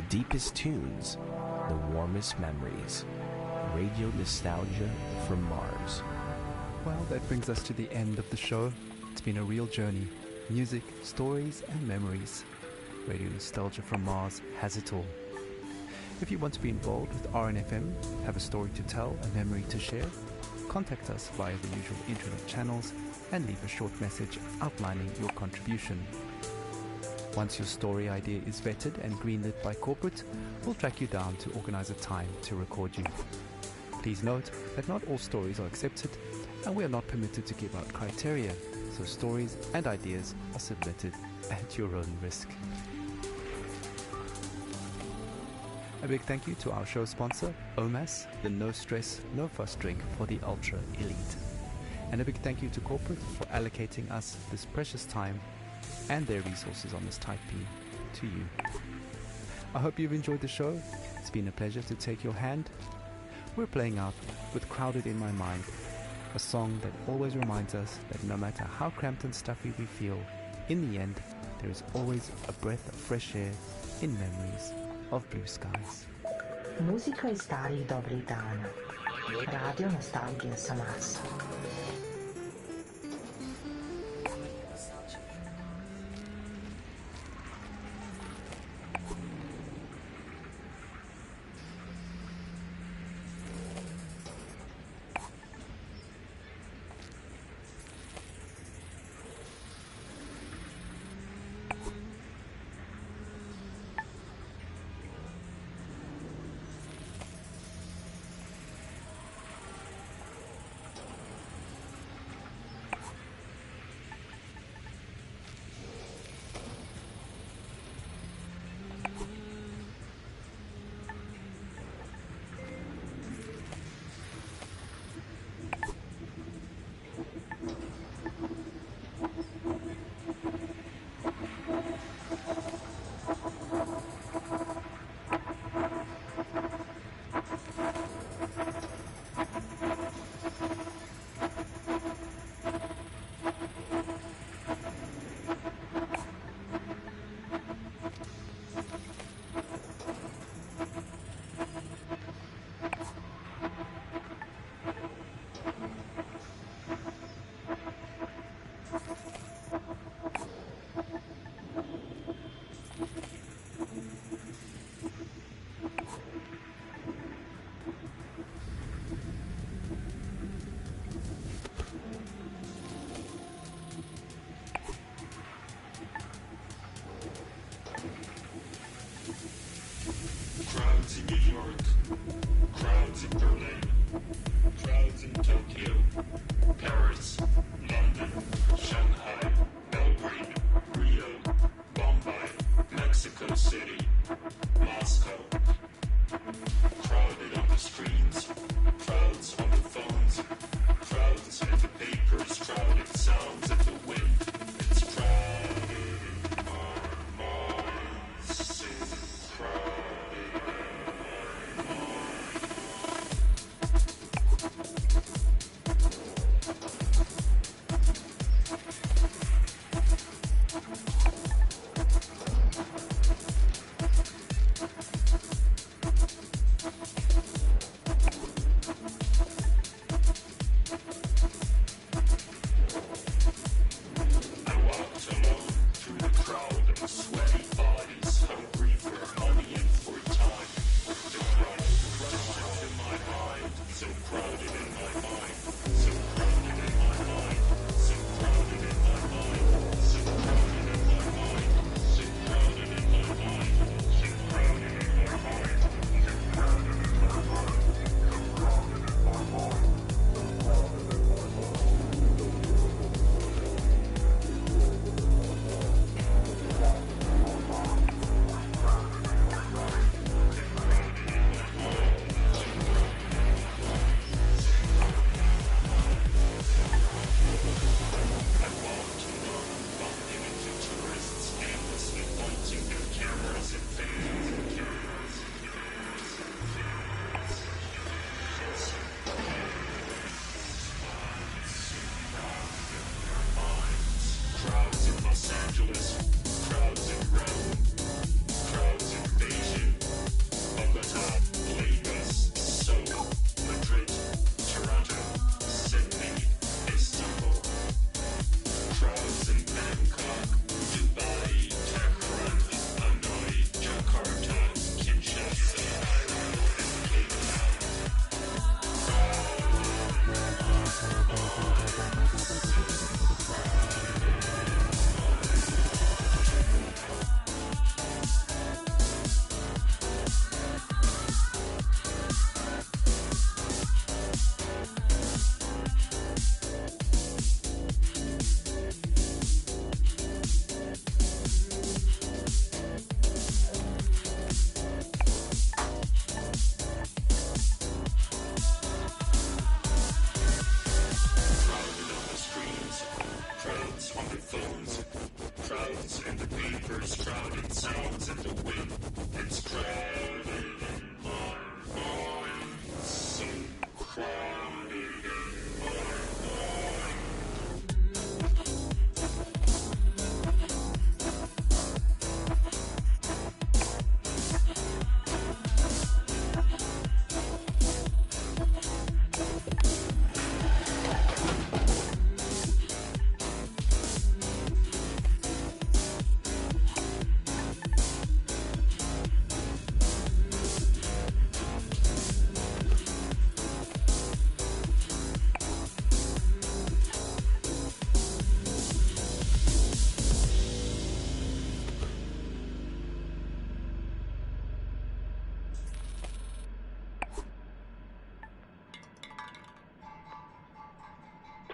deepest tunes, the warmest memories. Radio nostalgia from Mars. Well, that brings us to the end of the show. It's been a real journey. Music, stories, and memories. Radio Nostalgia from Mars has it all. If you want to be involved with RNFM, have a story to tell, a memory to share, contact us via the usual internet channels and leave a short message outlining your contribution. Once your story idea is vetted and greenlit by corporate, we'll track you down to organize a time to record you. Please note that not all stories are accepted, and we are not permitted to give out criteria, so stories and ideas are submitted at your own risk. A big thank you to our show sponsor, OMAS, the no stress, no fuss drink for the ultra elite. And a big thank you to corporate for allocating us this precious time and their resources on this tight beam to you. I hope you've enjoyed the show. It's been a pleasure to take your hand. We're playing out with Crowded in My Mind, a song that always reminds us that no matter how cramped and stuffy we feel, in the end, there is always a breath of fresh air in memories of blue skies. Muzika iz starih dobrih dana. Radio Nostalgija sa Marsa.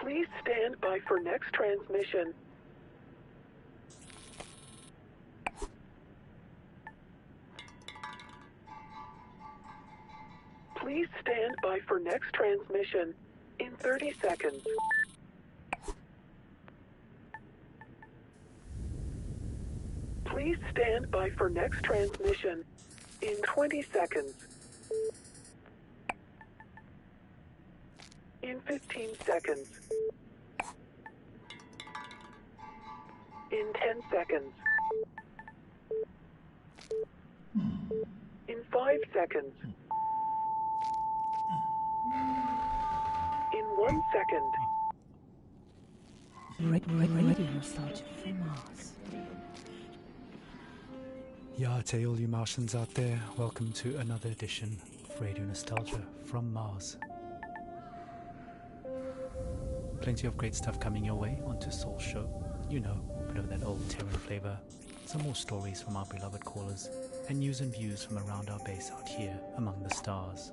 Please stand by for next transmission. Please stand by for next transmission in 30 seconds. Please stand by for next transmission in 20 seconds. In 15 seconds. In 10 seconds. In 5 seconds. In 1 second. Radio Nostalgia from Mars. Yeah, to all you Martians out there, welcome to another edition of Radio Nostalgia from Mars. Plenty of great stuff coming your way onto Soul Show. You know, a bit of that old Terran flavor, some more stories from our beloved callers, and news and views from around our base out here among the stars.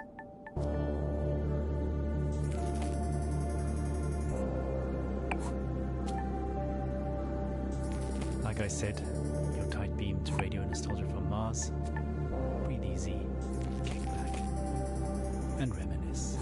Like I said, your tight beam to Radio Nostalgia from Mars. Breathe easy, kick back, and reminisce.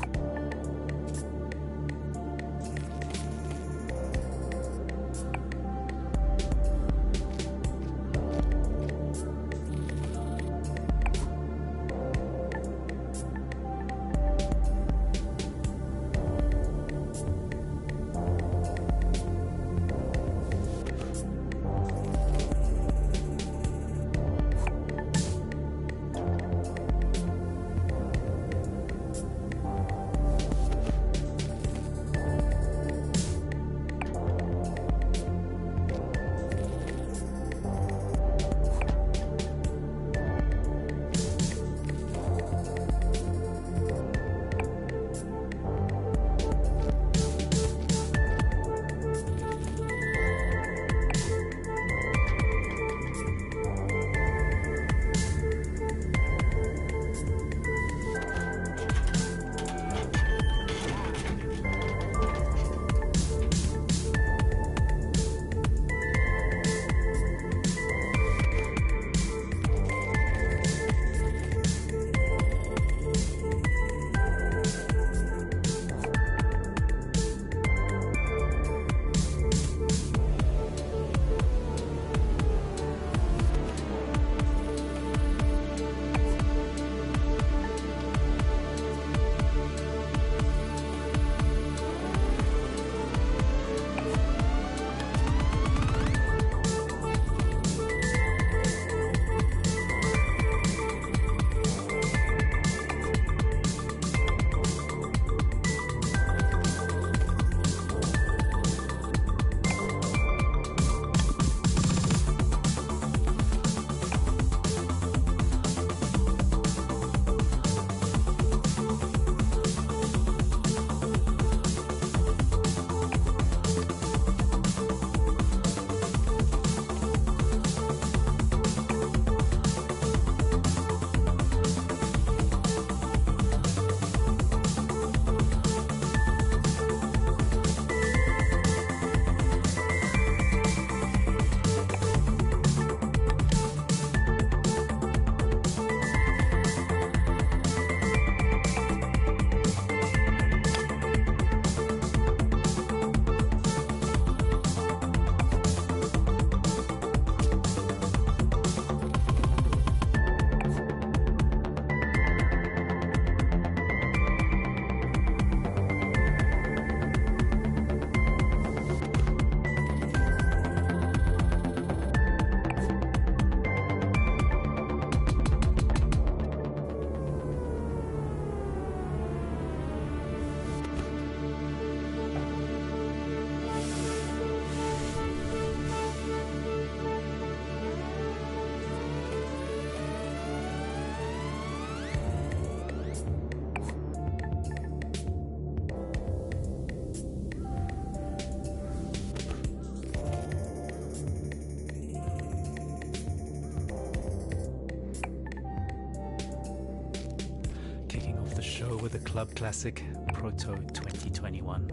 with the club classic Proto 2021,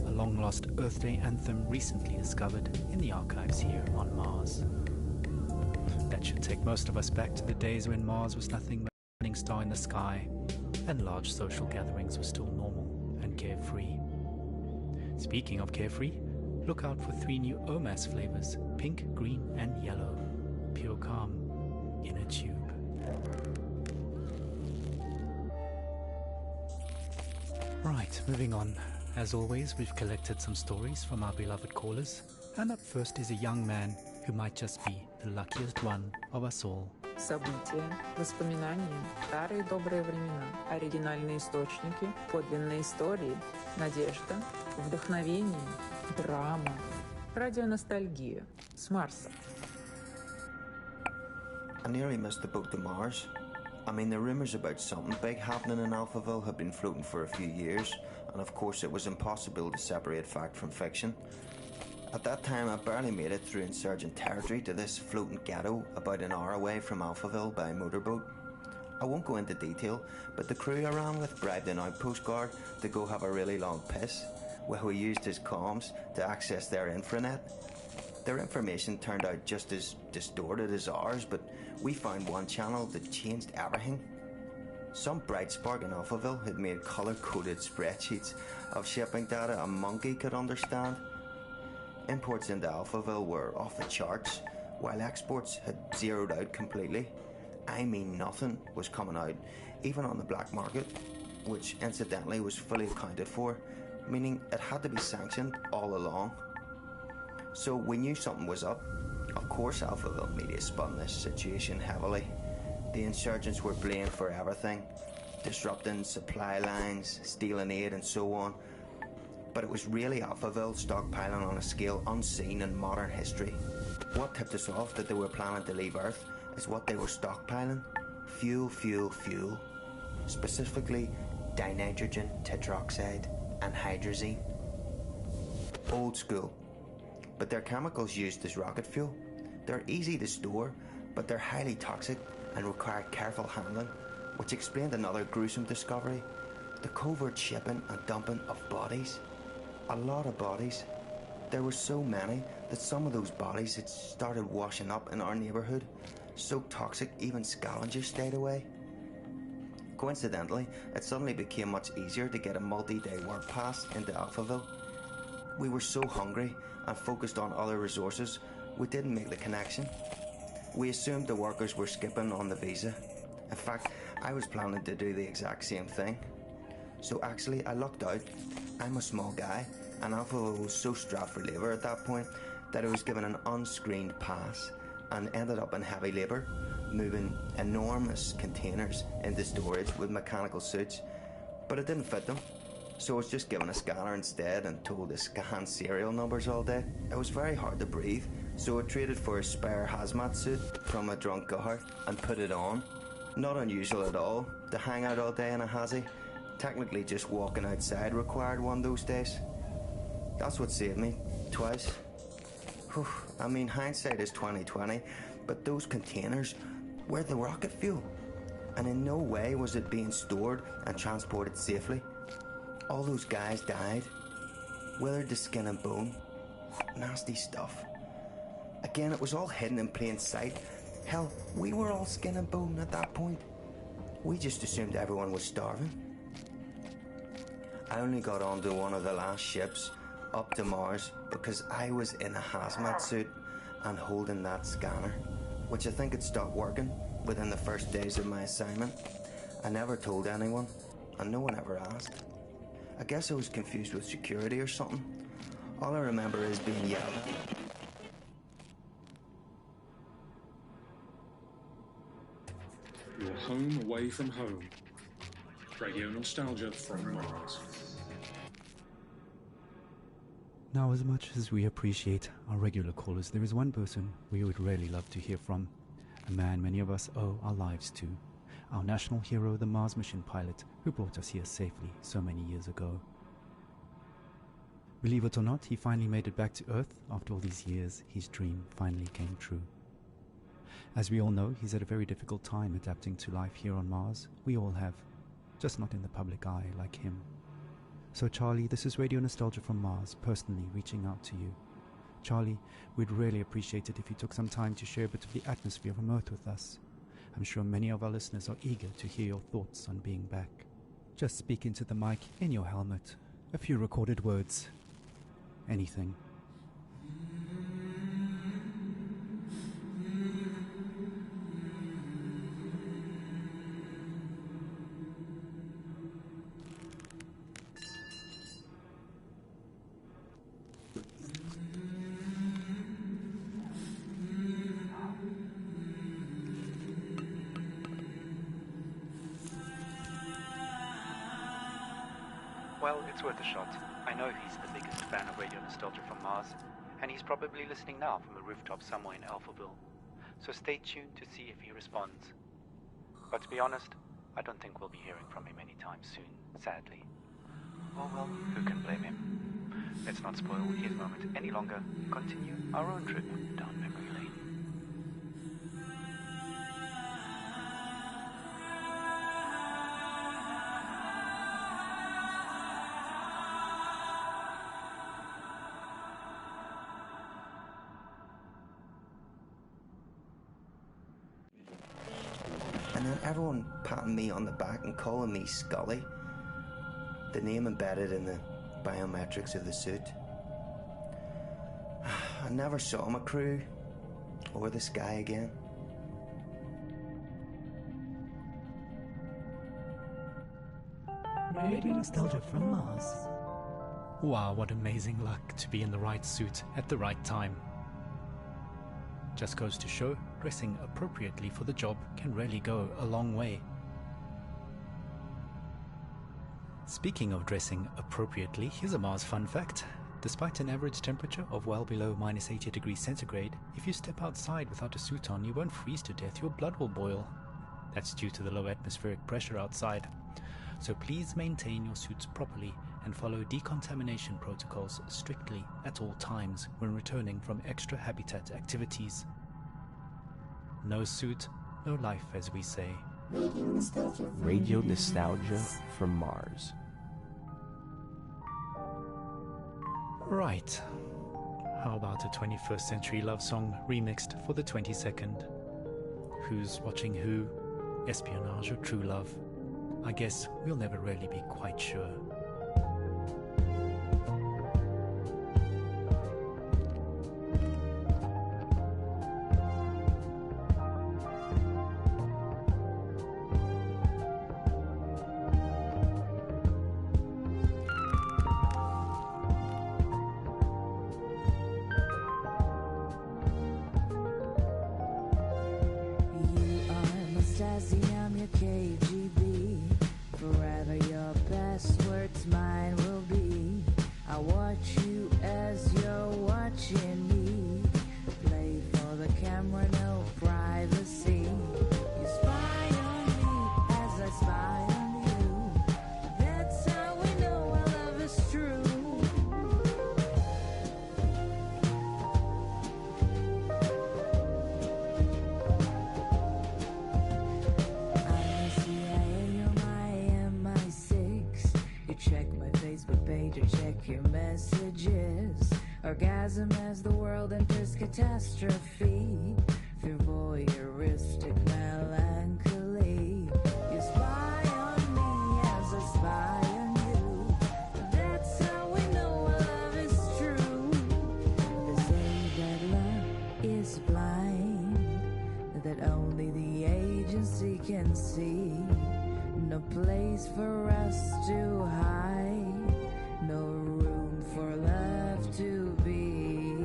a long-lost Earth Day anthem recently discovered in the archives here on Mars. That should take most of us back to the days when Mars was nothing but a shining star in the sky, and large social gatherings were still normal and carefree. Speaking of carefree, look out for 3 new OMAS flavors, pink, green, and yellow. Pure calm in a tube. Right, moving on. As always, we've collected some stories from our beloved callers, and up first is a young man who might just be the luckiest one of us all. События, воспоминания, старые добрые времена, оригинальные источники, подлинные истории, надежда, вдохновение, драма, радионостальгия с Марса. I nearly missed the boat to Mars. I mean, the rumours about something big happening in Alphaville had been floating for a few years, and of course it was impossible to separate fact from fiction. At that time, I barely made it through insurgent territory to this floating ghetto about an hour away from Alphaville by motorboat. I won't go into detail, but the crew I ran with bribed an outpost guard to go have a really long piss, while we used his comms to access their infranet. Their information turned out just as distorted as ours, but we found one channel that changed everything. Some bright spark in Alphaville had made colour-coded spreadsheets of shipping data a monkey could understand. Imports into Alphaville were off the charts, while exports had zeroed out completely. I mean, nothing was coming out, even on the black market, which incidentally was fully accounted for, meaning it had to be sanctioned all along. So we knew something was up. Of course Alphaville media spun this situation heavily. The insurgents were blamed for everything, disrupting supply lines, stealing aid and so on. But it was really Alphaville stockpiling on a scale unseen in modern history. What tipped us off that they were planning to leave Earth is what they were stockpiling. Fuel, fuel, fuel. Specifically, dinitrogen tetroxide and hydrazine. Old school. But they're chemicals used as rocket fuel. They're easy to store, but they're highly toxic and require careful handling, which explained another gruesome discovery: the covert shipping and dumping of bodies. A lot of bodies. There were so many that some of those bodies had started washing up in our neighbourhood, so toxic even scavengers stayed away. Coincidentally, it suddenly became much easier to get a multi-day work pass into Alphaville. We were so hungry and focused on other resources, we didn't make the connection. We assumed the workers were skipping on the visa. In fact, I was planning to do the exact same thing. So actually, I lucked out. I'm a small guy, and Alphaville was so strapped for labour at that point that I was given an unscreened pass and ended up in heavy labour, moving enormous containers into storage with mechanical suits. But it didn't fit them, so I was just given a scanner instead and told to scan serial numbers all day. It was very hard to breathe, so I traded for a spare hazmat suit from a drunk guard and put it on. Not unusual at all to hang out all day in a hazy. Technically just walking outside required one those days. That's what saved me, twice. Whew. I mean, hindsight is 20/20, but those containers were the rocket fuel, and in no way was it being stored and transported safely. All those guys died, withered to skin and bone. Nasty stuff. Again, it was all hidden in plain sight. Hell, we were all skin and bone at that point. We just assumed everyone was starving. I only got onto one of the last ships up to Mars because I was in a hazmat suit and holding that scanner, which I think had stopped working within the first days of my assignment. I never told anyone, and no one ever asked. I guess I was confused with security or something. All I remember is being yelled at. Your home away from home. Radio nostalgia from Mars. Now, as much as we appreciate our regular callers, there is one person we would really love to hear from. A man many of us owe our lives to. Our national hero, the Mars mission pilot, who brought us here safely so many years ago. Believe it or not, he finally made it back to Earth. After all these years, his dream finally came true. As we all know, he's had a very difficult time adapting to life here on Mars. We all have, just not in the public eye like him. So Charlie, this is Radio Nostalgia from Mars, personally reaching out to you. Charlie, we'd really appreciate it if you took some time to share a bit of the atmosphere from Earth with us. I'm sure many of our listeners are eager to hear your thoughts on being back. Just speak into the mic in your helmet. A few recorded words. Anything. Well, it's worth a shot. I know he's the biggest fan of Radio Nostalgia from Mars, and he's probably listening now from a rooftop somewhere in Alphaville. So stay tuned to see if he responds. But to be honest, I don't think we'll be hearing from him anytime soon, sadly. Oh well, who can blame him? Let's not spoil his moment any longer and continue our own trip down memory lane. And then everyone patting me on the back and calling me Scully, the name embedded in the biometrics of the suit. I never saw my crew or the sky again. Radio Nostalgia from Mars. Wow, what amazing luck to be in the right suit at the right time. Just goes to show, dressing appropriately for the job can really go a long way. Speaking of dressing appropriately, here's a Mars fun fact. Despite an average temperature of well below minus 80 degrees centigrade, if you step outside without a suit on, you won't freeze to death, your blood will boil. That's due to the low atmospheric pressure outside. So please maintain your suits properly and follow decontamination protocols strictly at all times when returning from extra habitat activities. No suit, no life, as we say. Radio Nostalgia from Mars. Right. How about a 21st century love song remixed for the 22nd? Who's watching who? Espionage or true love? I guess we'll never really be quite sure. I'm your KGB. Forever your best words mine will be. I watch you as you're watching me. Play for the camera, no privacy. You spy on me as I spy on you. That's how we know our love is true. Check my Facebook page or check your messages. Orgasm as the world enters catastrophe. Through voyeuristic melancholy. You spy on me as I spy on you. That's how we know our love is true. They say that love is blind, that only the agency can see. No place for us to hide, no room for love to be.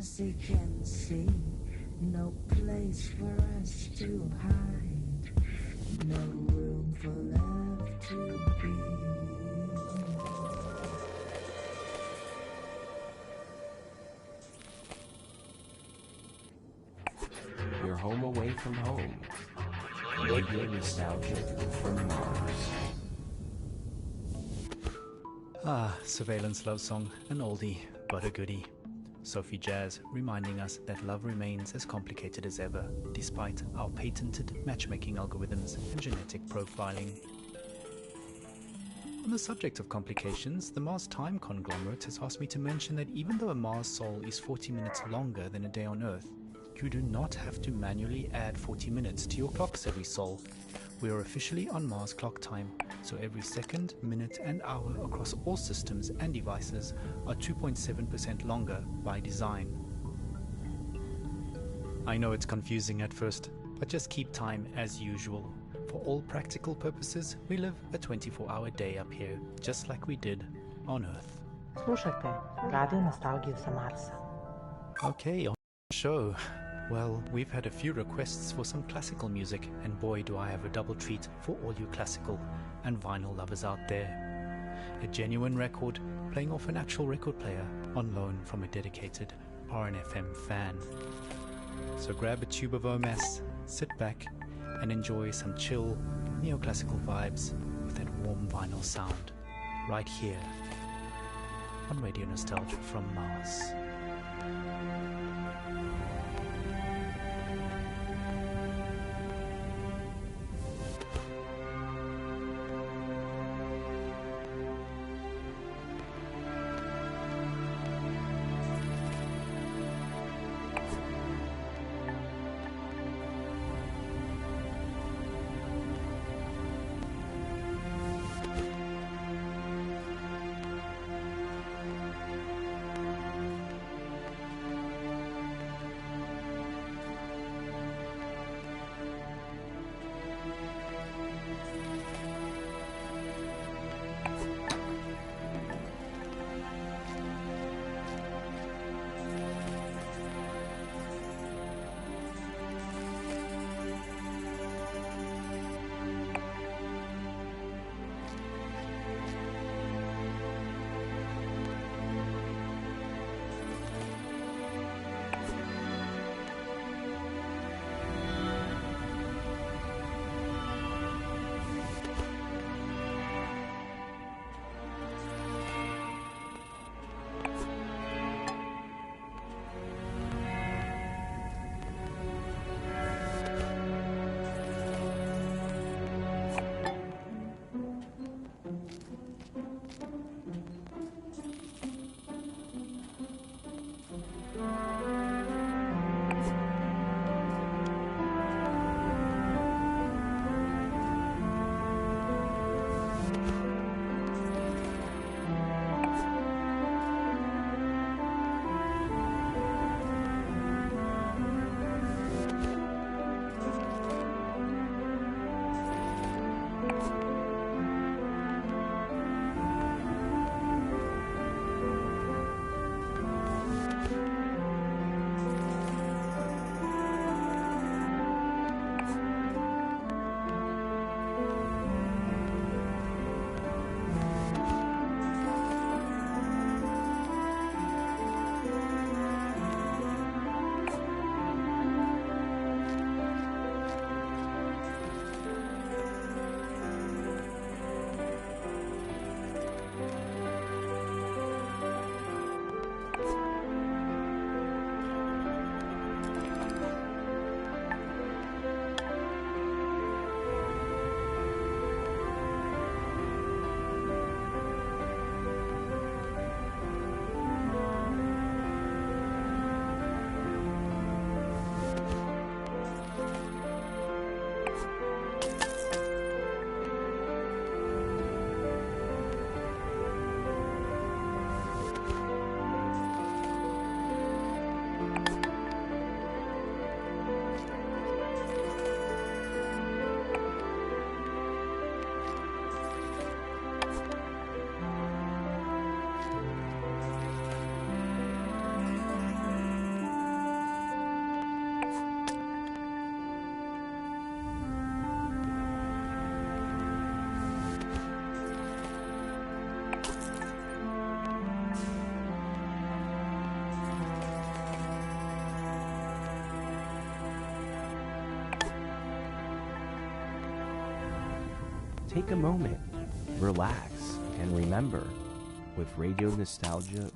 as he can see. No place for us to hide, no room for love to be. You're home away from home. Radio nostalgia from Mars. Ah, Surveillance Love Song, an oldie, but a goodie. Sophie Jazz reminding us that love remains as complicated as ever, despite our patented matchmaking algorithms and genetic profiling. On the subject of complications, the Mars Time Conglomerate has asked me to mention that even though a Mars sol is 40 minutes longer than a day on Earth, you do not have to manually add 40 minutes to your clocks every sol. We are officially on Mars clock time, so every second, minute and hour across all systems and devices are 2.7% longer by design. I know it's confusing at first, but just keep time as usual. For all practical purposes, we live a 24-hour day up here, just like we did on Earth. Slušajte Radio Nostalgiju sa Marsa. Okay, on the show. Well, we've had a few requests for some classical music, and boy do I have a double treat for all you classical and vinyl lovers out there. A genuine record playing off an actual record player on loan from a dedicated RNFM fan. So grab a tube of OMS, sit back and enjoy some chill neoclassical vibes with that warm vinyl sound right here on Radio Nostalgia from Mars. take a moment, relax, and remember, with Radio Nostalgia.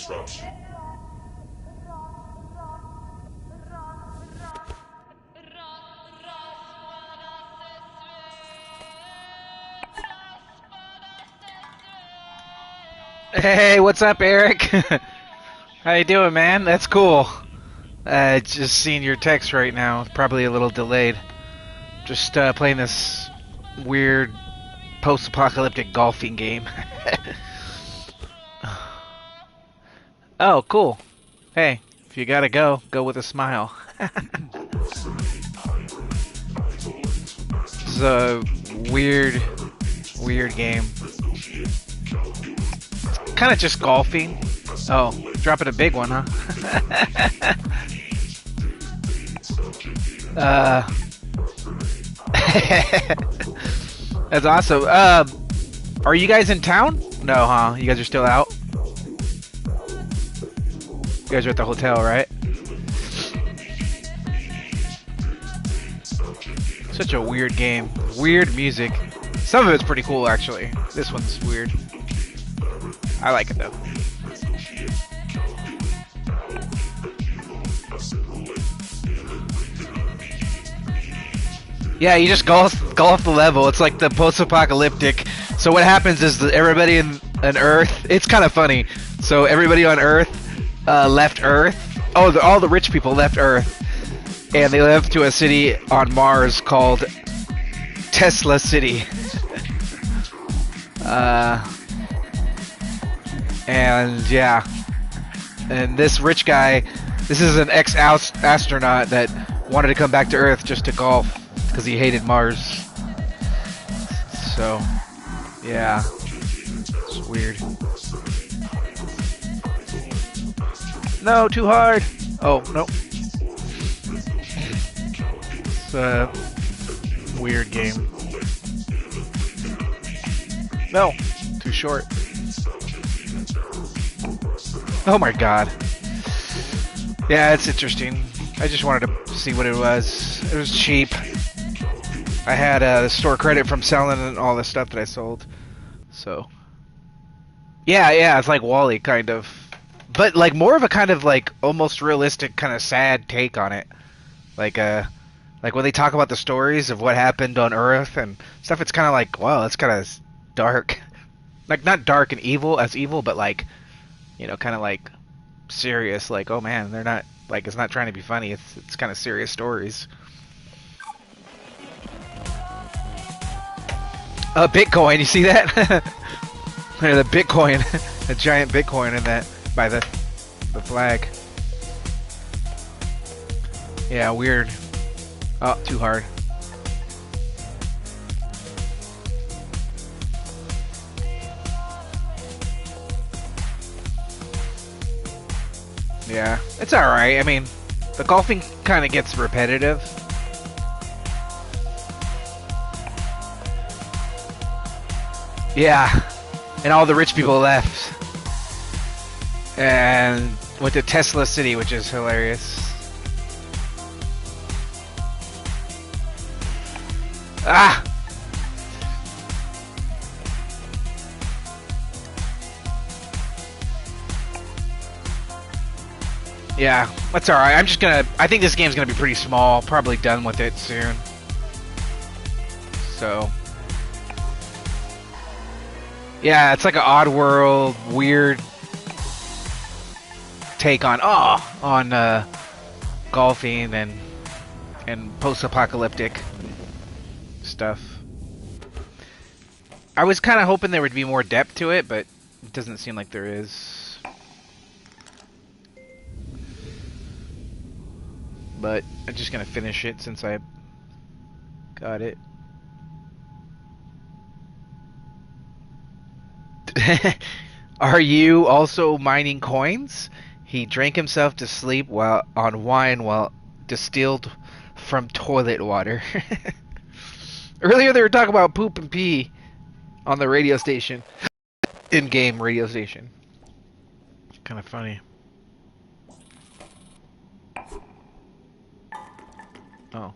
disruption. Hey, what's up, Eric? How you doing, man? That's cool. Just seeing your text right now. Probably a little delayed. Just playing this weird post-apocalyptic golfing game. Oh, cool. Hey, if you gotta go, go with a smile. It's a weird game. Kind of just golfing. Oh, dropping a big one, huh? That's awesome. Are you guys in town? No, huh? You guys are still out? You guys are at the hotel, right? Such a weird game. Weird music. Some of it's pretty cool, actually. This one's weird. I like it, though. Yeah, you just golf the level. It's like the post-apocalyptic. So what happens is that everybody on Earth... It's kind of funny. So everybody on Earth left Earth. Oh, all the rich people left Earth. And they left to a city on Mars called Tesla City. And yeah. And this rich guy... This is an ex-astronaut that wanted to come back to Earth just to golf. Because he hated Mars. So, yeah. It's weird. No, too hard! Oh, no. It's a weird game. No, too short. Oh my god. Yeah, it's interesting. I just wanted to see what it was. It was cheap. I had the store credit from selling all the stuff that I sold. So, yeah, it's like Wall-E, kind of. But, like, more of a kind of, like, almost realistic, kind of sad take on it. Like when they talk about the stories of what happened on Earth and stuff, it's kind of like, wow, that's kind of dark. Like, not dark and evil, but, like, you know, kind of, like, serious. Like, oh, man, they're not, like, it's not trying to be funny. It's kind of serious stories. Bitcoin, you see that? There's a Bitcoin, a giant Bitcoin in that, by the flag. Yeah, weird. Oh, too hard. Yeah, it's alright. I mean, the golfing kind of gets repetitive. Yeah, and all the rich people left and went to Tesla City, which is hilarious. Ah! Yeah, that's alright. I think this game's gonna be pretty small. Probably done with it soon. So... Yeah, it's like an Oddworld, weird take on golfing and post-apocalyptic stuff. I was kind of hoping there would be more depth to it, but it doesn't seem like there is. But I'm just gonna finish it since I got it. Are you also mining coins? He drank himself to sleep on wine distilled from toilet water. Earlier they were talking about poop and pee on the radio station. In-game radio station. It's kind of funny. Oh.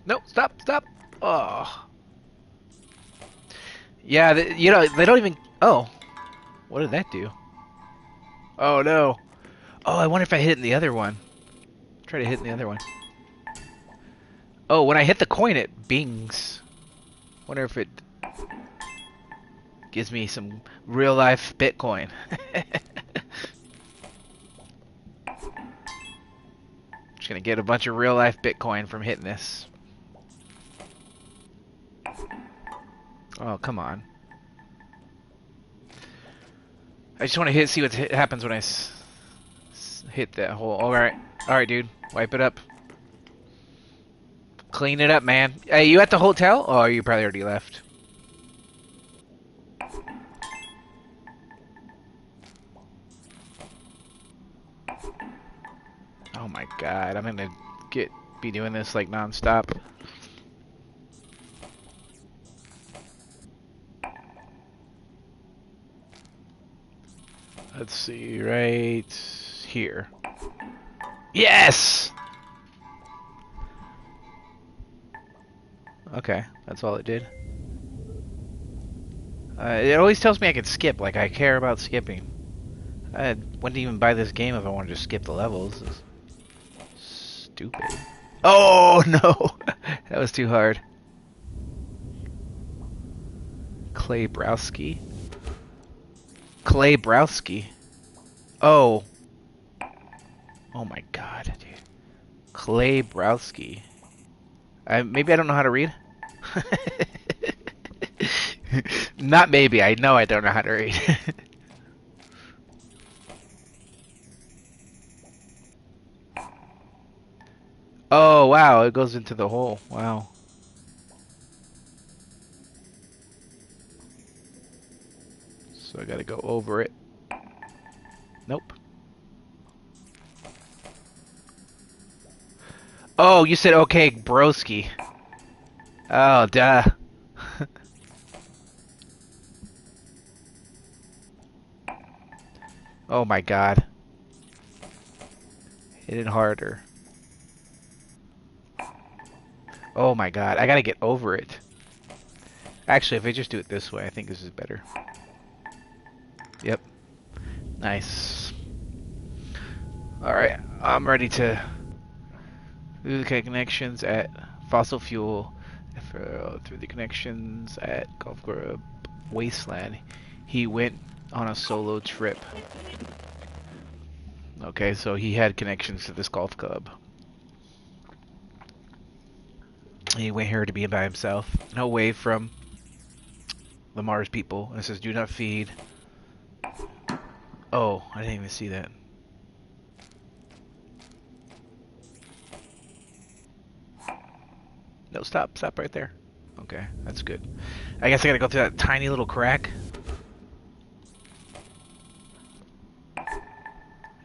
No, stop. Oh. Yeah, you know, they don't even... Oh. What did that do? Oh, no. Oh, I wonder if I hit it in the other one. Try to hit in the other one. Oh, when I hit the coin, it bings. Wonder if it gives me some real-life Bitcoin. Just gonna get a bunch of real-life Bitcoin from hitting this. Oh, come on. I just want to see what happens when I hit that hole. Alright. Alright, dude. Wipe it up. Clean it up, man. Hey, you at the hotel? Oh, you probably already left. Oh my god, I'm gonna be doing this like non-stop. Let's see, right here. Yes! Okay, that's all it did. It always tells me I can skip, like I care about skipping. I wouldn't even buy this game if I wanted to skip the levels. It's stupid. Oh, no! That was too hard. Clay Browski? Clay Browski? Oh. Oh my god, dude. Clay Browski. Maybe I don't know how to read? Not maybe, I know I don't know how to read. Oh, wow, it goes into the hole. Wow. So I gotta go over it. Nope. Oh, you said okay, broski. Oh, duh. Oh my god. Hit it harder. Oh my god, I gotta get over it. Actually, if I just do it this way, I think this is better. Yep. Nice. Alright, I'm ready to do the connections at Fossil Fuel through the connections at Golf Club Wasteland. He went on a solo trip. Okay, so he had connections to this golf club. He went here to be by himself and away from the Mars people. And it says, do not feed. Oh, I didn't even see that. No, stop right there. Okay, that's good. I guess I gotta go through that tiny little crack.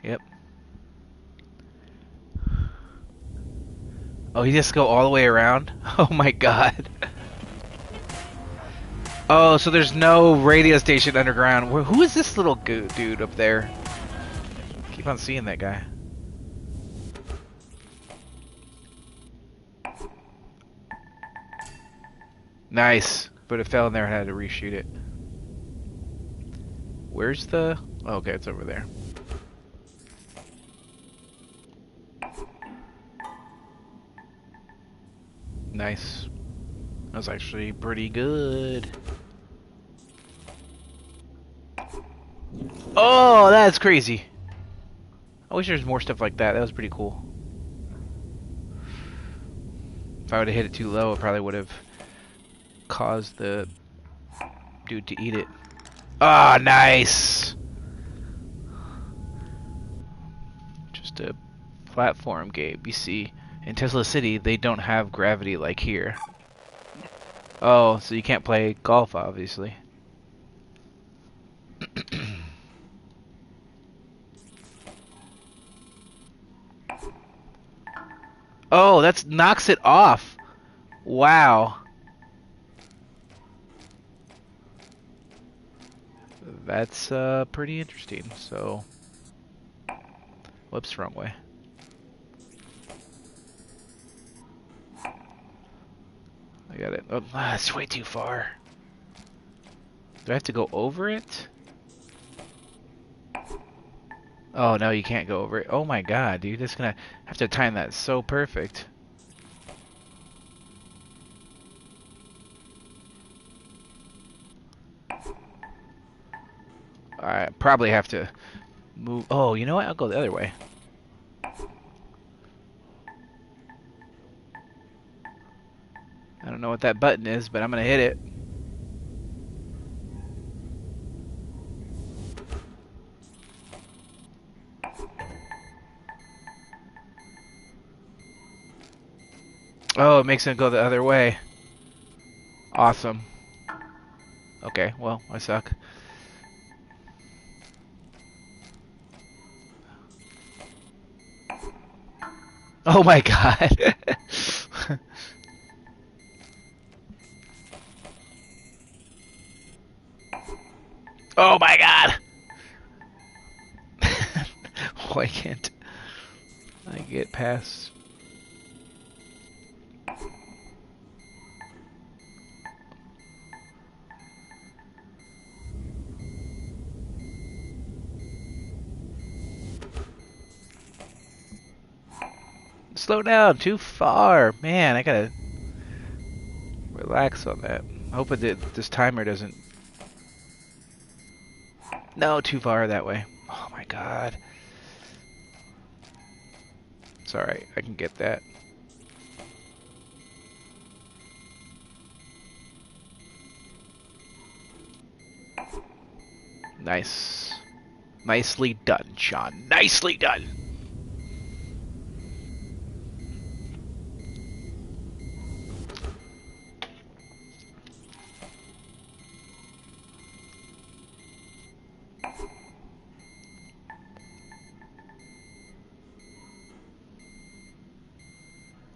Yep. Oh, he just go all the way around? Oh my god. Oh, so there's no radio station underground. Who is this little dude up there? Keep on seeing that guy. Nice. But it fell in there and I had to reshoot it. Where's the... Oh, okay, it's over there. Nice. That was actually pretty good. Oh, that's crazy. I wish there was more stuff like that. That was pretty cool. If I would have hit it too low, it probably would have caused the dude to eat it. Ah, nice! Just a platform game. You see, in Tesla City, they don't have gravity like here. Oh, so you can't play golf, obviously. Oh, that knocks it off. Wow. That's pretty interesting. So, whoops, wrong way. I got it. Oh, that's way too far. Do I have to go over it? Oh, no, you can't go over it. Oh my god, dude. That's gonna have to time that so perfect. I probably have to move. Oh, you know what? I'll go the other way. I don't know what that button is, but I'm gonna hit it. Oh, it makes it go the other way. Awesome. Okay, well, I suck. Oh my god. Oh my god. Why can't I get past? Slow down, too far. Man, I gotta relax on that. I hope this timer doesn't... No, too far that way. Oh my god. It's alright, I can get that. Nice. Nicely done, Sean. Nicely done!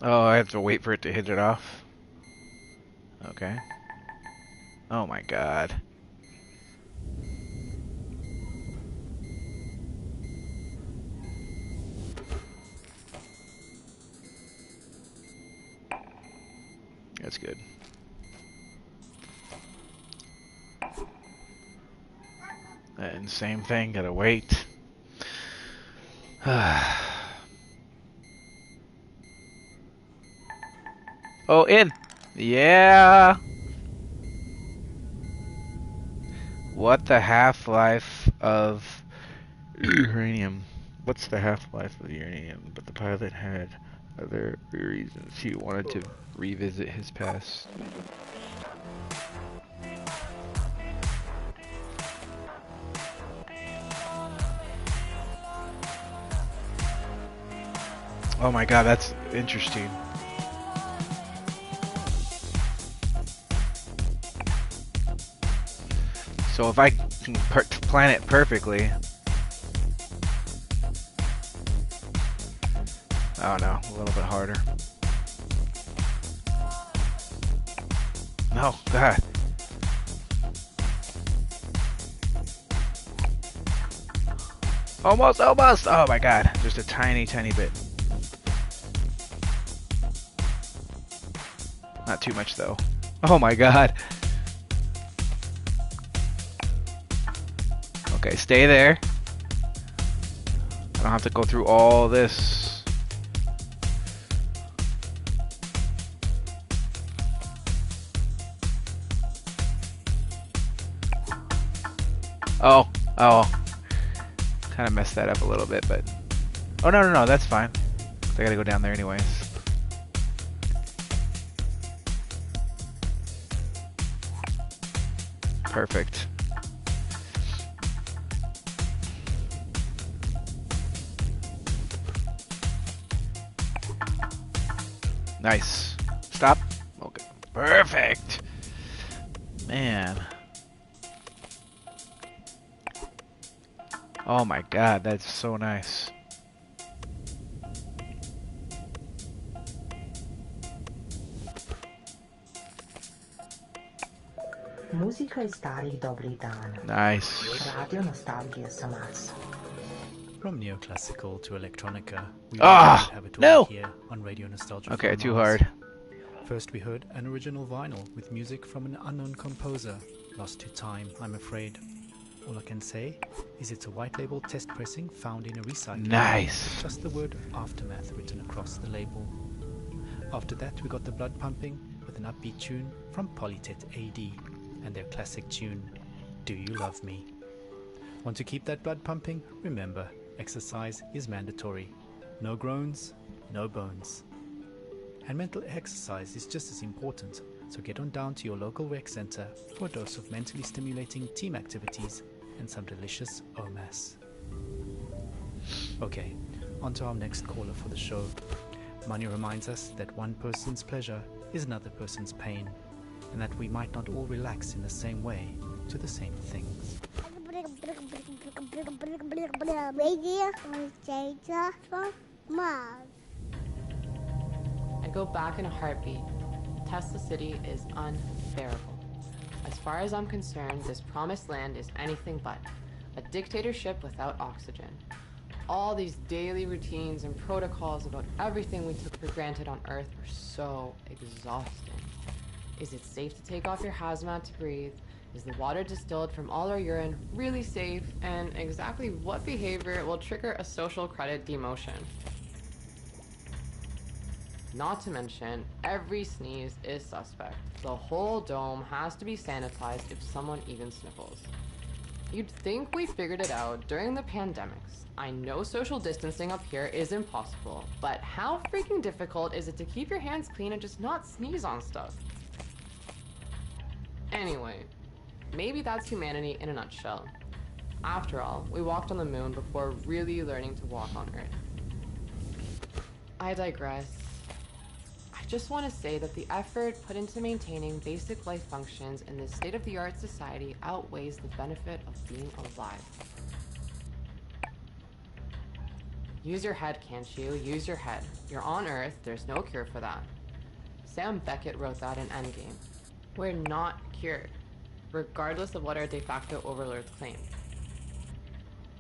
Oh, I have to wait for it to hit it off? Okay. Oh my god. That's good. And same thing, gotta wait. Oh, in! Yeah! What the half-life of uranium? What's the half-life of uranium? But the pilot had other reasons he wanted to revisit his past. Oh my god, that's interesting. So if I can plan it perfectly... Oh no, a little bit harder. No, god. Almost, almost! Oh my god, just a tiny, tiny bit. Not too much though. Oh my god. Okay, stay there. I don't have to go through all this. Oh, kind of messed that up a little bit, but... Oh, no, that's fine. I gotta go down there anyways. Perfect. Nice. Stop. Okay. Perfect. Man. Oh my god, that's so nice. Muzika iz starih dobrih dana. Nice. Radio nostalgije sa Marsa. From neoclassical to electronica, we have it all no! here on Radio Nostalgia. Okay, from too Mars. hard. First we heard an original vinyl with music from an unknown composer, lost to time, I'm afraid. All I can say is it's a white label test pressing found in a recycling Nice. bin with just the word Aftermath written across the label. After that we got the blood pumping with an upbeat tune from Polytet AD and their classic tune, Do You Love Me? Want to keep that blood pumping? Remember, exercise is mandatory. No groans, no bones. And mental exercise is just as important, so get on down to your local rec center for a dose of mentally stimulating team activities and some delicious OMAS. Okay, on to our next caller for the show. Money reminds us that one person's pleasure is another person's pain, and that we might not all relax in the same way to the same things. Radio Nostalgia from Mars. I'd go back in a heartbeat. Tesla City is unbearable. As far as I'm concerned, this promised land is anything but a dictatorship without oxygen. All these daily routines and protocols about everything we took for granted on Earth are so exhausting. Is it safe to take off your hazmat to breathe? Is the water distilled from all our urine really safe? And exactly what behavior will trigger a social credit demotion? Not to mention, every sneeze is suspect. The whole dome has to be sanitized if someone even sniffles. You'd think we figured it out during the pandemics. I know social distancing up here is impossible, but how freaking difficult is it to keep your hands clean and just not sneeze on stuff? Anyway, maybe that's humanity in a nutshell. After all, we walked on the moon before really learning to walk on Earth. I digress. I just want to say that the effort put into maintaining basic life functions in this state-of-the-art society outweighs the benefit of being alive. Use your head, can't you? Use your head. You're on Earth, there's no cure for that. Sam Beckett wrote that in Endgame. We're not cured, regardless of what our de facto overlords claim.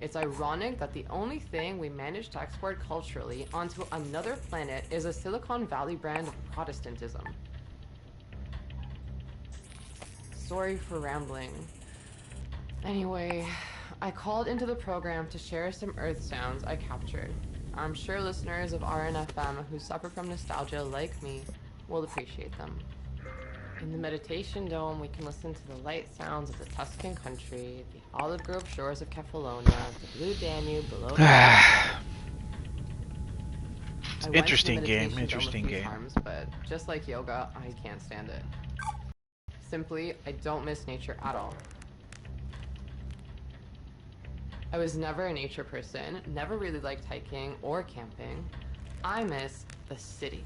It's ironic that the only thing we managed to export culturally onto another planet is a Silicon Valley brand of Protestantism. Sorry for rambling. Anyway, I called into the program to share some Earth sounds I captured. I'm sure listeners of RNFM who suffer from nostalgia like me will appreciate them. In the meditation dome, we can listen to the light sounds of the Tuscan country, the olive grove shores of Kefalonia, the blue Danube below. Interesting game, interesting game. Times, but just like yoga, I can't stand it. Simply, I don't miss nature at all. I was never a nature person, never really liked hiking or camping. I miss the city.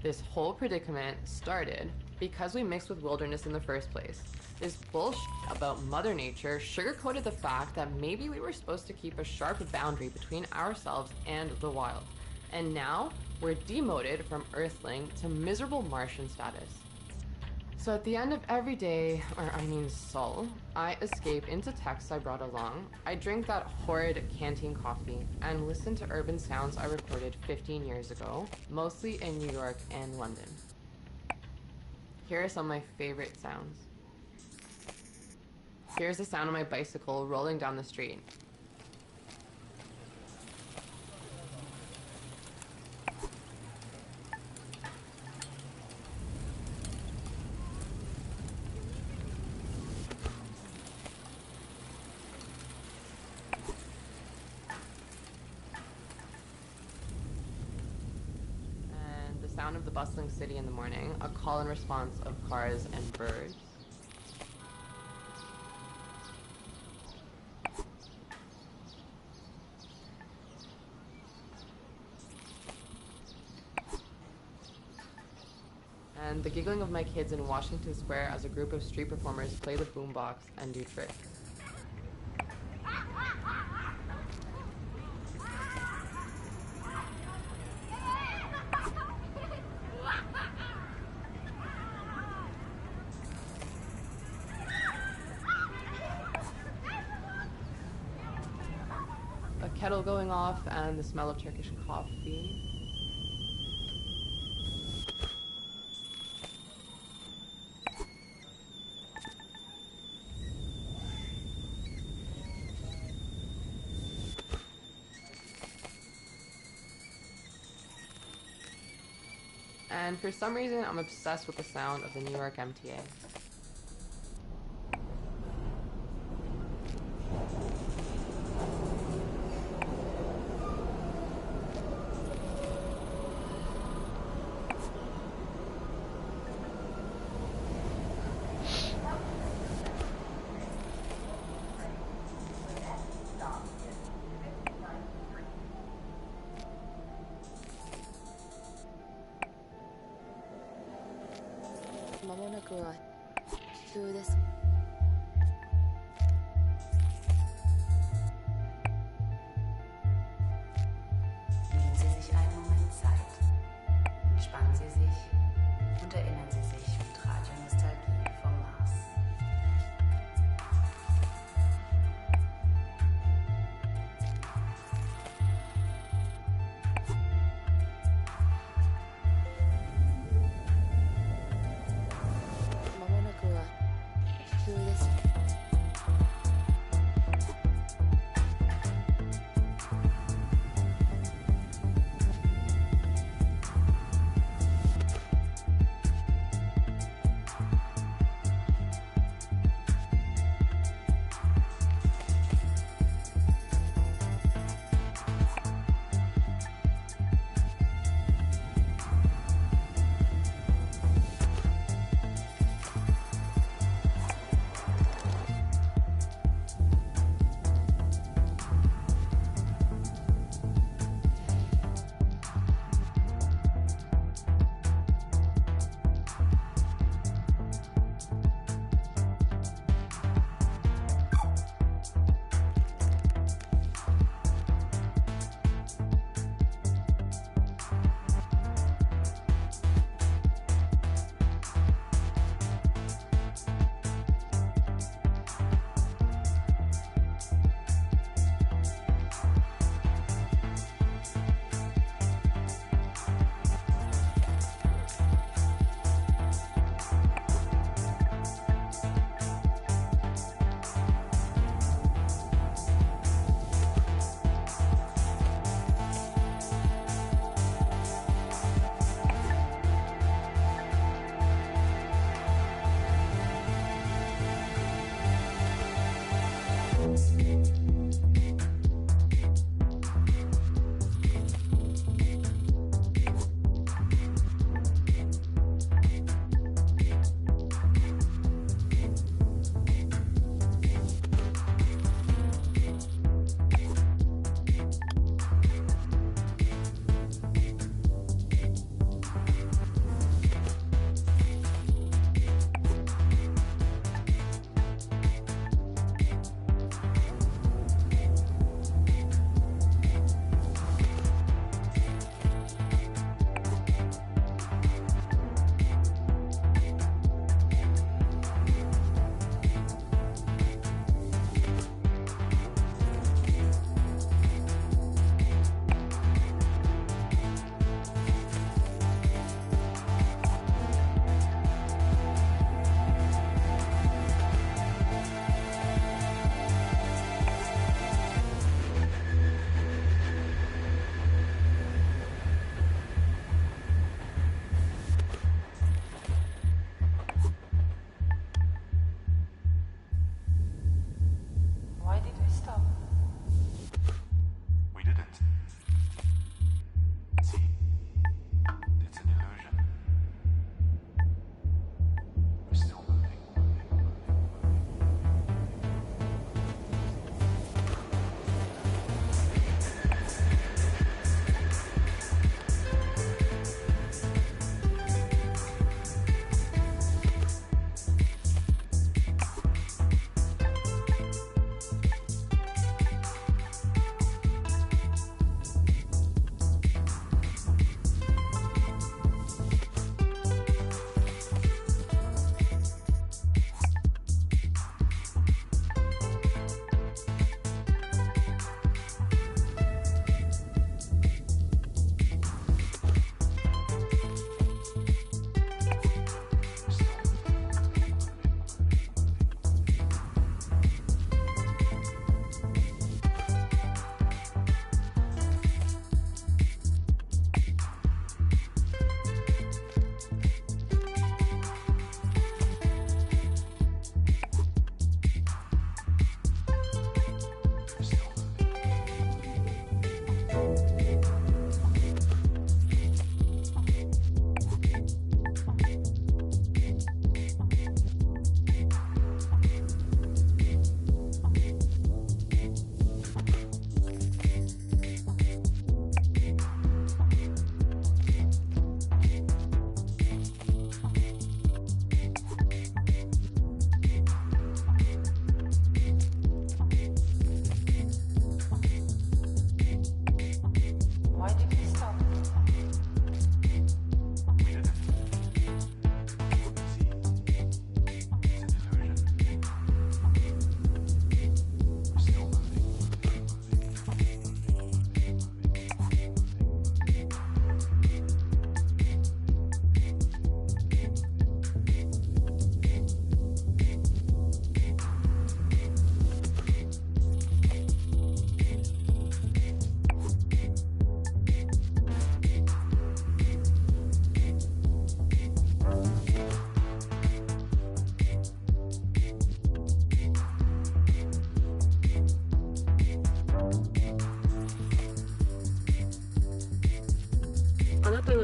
This whole predicament started because we mixed with wilderness in the first place. This bullshit about Mother Nature sugarcoated the fact that maybe we were supposed to keep a sharp boundary between ourselves and the wild. And now, we're demoted from Earthling to miserable Martian status. So at the end of every day, Sol, I escape into texts I brought along. I drink that horrid canteen coffee and listen to urban sounds I recorded 15 years ago, mostly in New York and London. Here are some of my favorite sounds. Here's the sound of my bicycle rolling down the street. Sound of the bustling city in the morning, a call and response of cars and birds. And the giggling of my kids in Washington Square as a group of street performers play the boombox and do tricks. Kettle going off and the smell of Turkish coffee. And for some reason, I'm obsessed with the sound of the New York MTA. Nehmen Sie sich einen Moment Zeit. Entspannen Sie sich und erinnern Sie sich mit Radionostalgie vom Mars.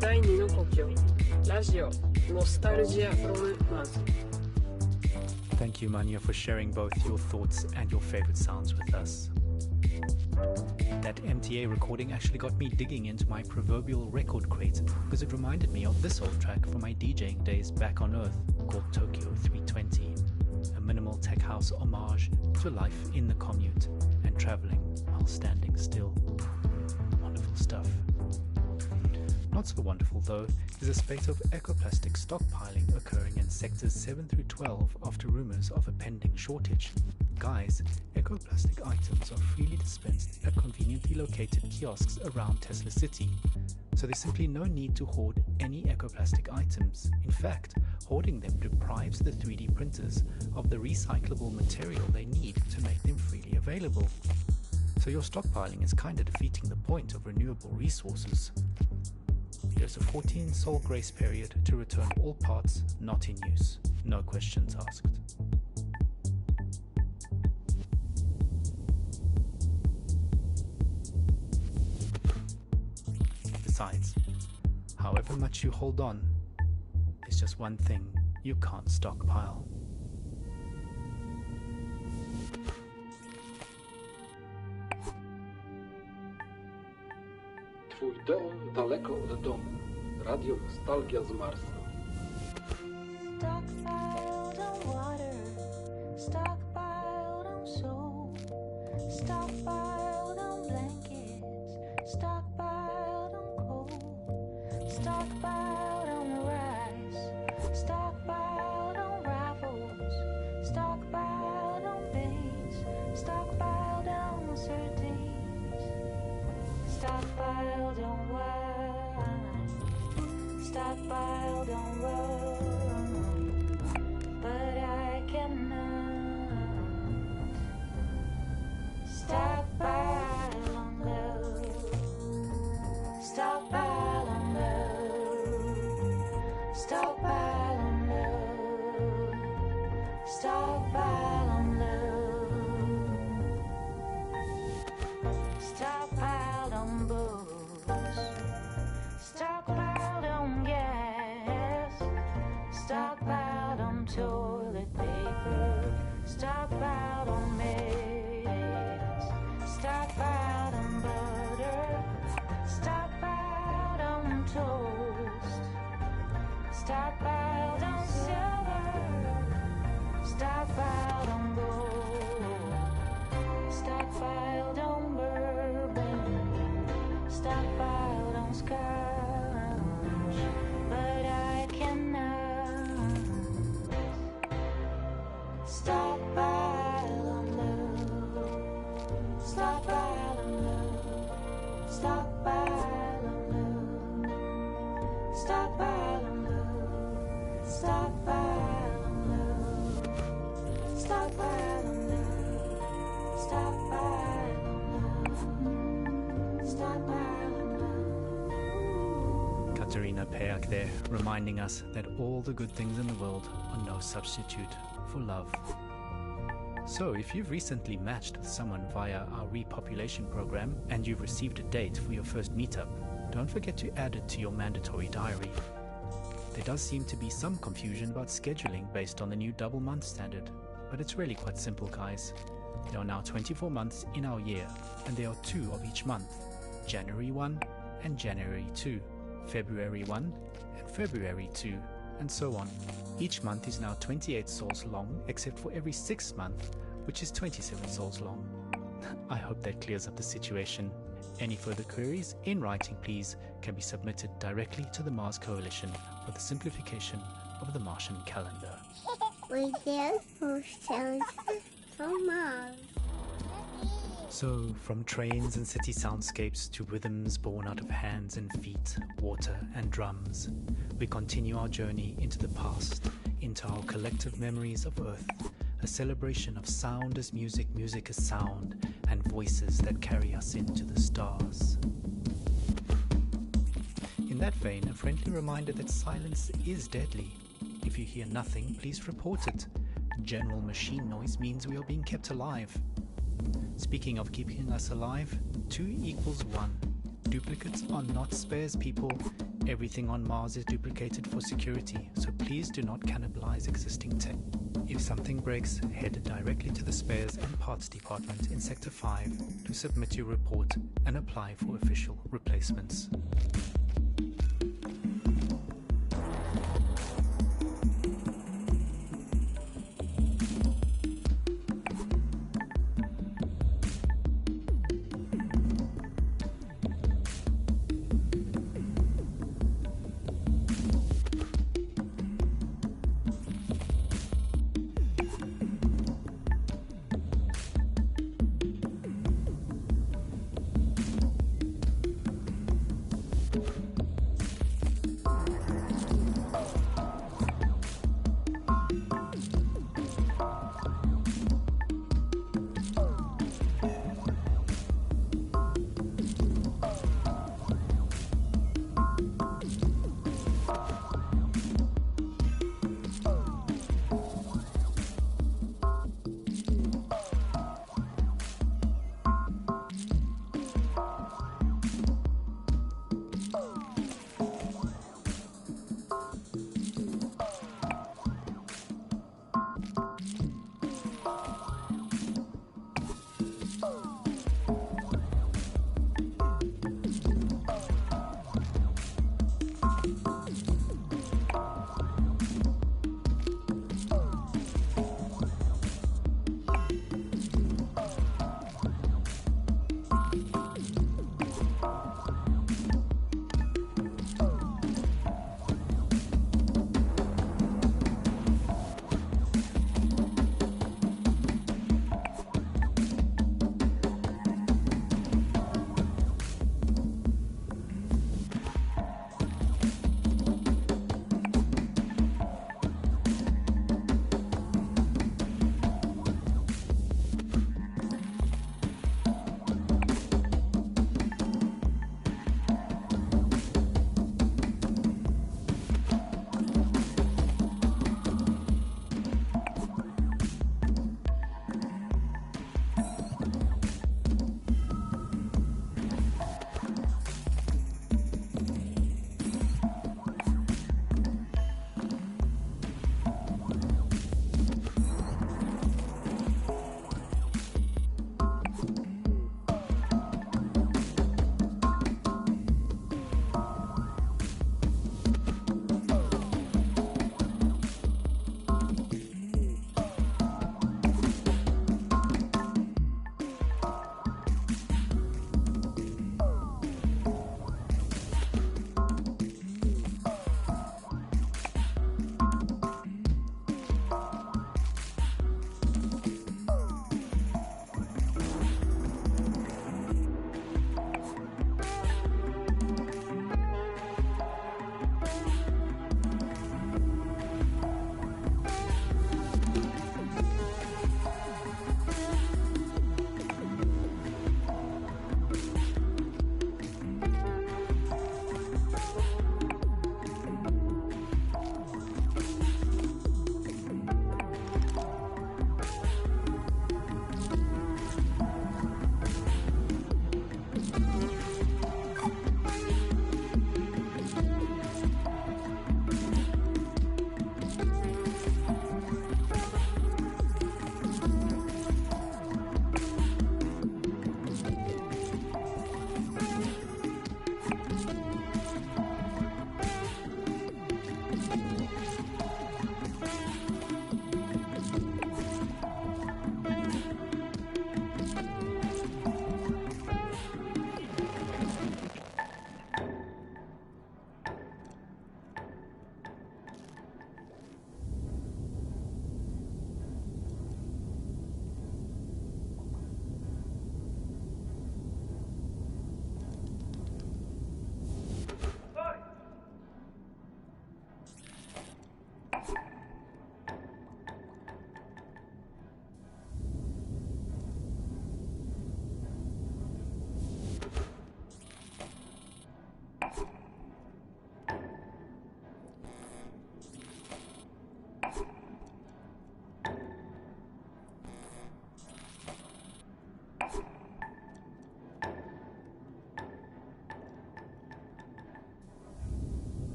第二の故郷ラジオノスタルジア from Mars. Thank you, Manya, for sharing both your thoughts and your favorite sounds with us. That MTA recording actually got me digging into my proverbial record crate because it reminded me of this old track from my DJing days back on Earth called Tokyo 320, a minimal tech house homage to life in the commute and traveling while standing still. Wonderful stuff. Not so wonderful, though, is a spate of ecoplastic stockpiling occurring in sectors 7 through 12 after rumors of a pending shortage. Guys, ecoplastic items are freely dispensed at conveniently located kiosks around Tesla City, so there's simply no need to hoard any ecoplastic items. In fact, hoarding them deprives the 3D printers of the recyclable material they need to make them freely available. So your stockpiling is kinda defeating the point of renewable resources. There's a 14-sol grace period to return all parts not in use. No questions asked. Besides, however much you hold on, there's just one thing you can't stockpile. Twój dom daleko od domu. Radio Nostalgia z Marsa. Stockpiled on water, stockpiled on soul, stockpiled on blankets, stockpiled on coal, stockpiled on rice, stockpiled on rivals, stockpiled on beans, stockpiled on sardines, stockpiled on wine, stockpiled on rum, but I cannot stockpile on love, stockpile on love, stockpile on love, stockpile on love, stockpiled on books, stockpiled on gas, stockpiled on toilet paper, stockpiled on maids, stockpiled on butter, stockpiled on toast, stockpiled on silver, stockpiled on gold, stockpiled on bourbon, stockpiled on scotch, but I cannot stockpile on love, stockpile on love, stockpile on love, stockpile on love, stockpile on love, stockpile on love, stockpile on love, stockpile on love. Katerina Peak there, reminding us that all the good things in the world are no substitute for love. So, if you've recently matched with someone via our repopulation program and you've received a date for your first meetup, don't forget to add it to your mandatory diary. There does seem to be some confusion about scheduling based on the new double month standard, but it's really quite simple, guys. There are now 24 months in our year, and there are 2 of each month, January 1 and January 2, February 1 and February 2, and so on. Each month is now 28 sols long, except for every 6th month, which is 27 sols long. I hope that clears up the situation. Any further queries, in writing please, can be submitted directly to the Mars Coalition for the simplification of the Martian calendar. We did Nostalgia from Mars. So, from trains and city soundscapes to rhythms born out of hands and feet, water and drums, we continue our journey into the past, into our collective memories of Earth, a celebration of sound as music, music as sound, and voices that carry us into the stars. In that vein, a friendly reminder that silence is deadly. If you hear nothing, please report it. General machine noise means we are being kept alive. Speaking of keeping us alive, 2 equals 1. Duplicates are not spares, people. Everything on Mars is duplicated for security, so please do not cannibalize existing tech. If something breaks, head directly to the Spares and Parts Department in Sector 5 to submit your report and apply for official replacements.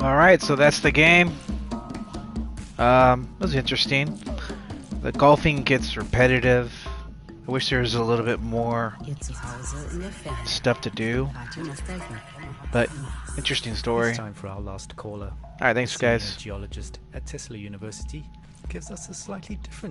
Alright, so that's the game. It was interesting. The golfing gets repetitive. I wish there was a little bit more stuff to do. But interesting story. It's time for our last caller. Alright, thanks guys. A geologist at Tesla University gives us a slightly different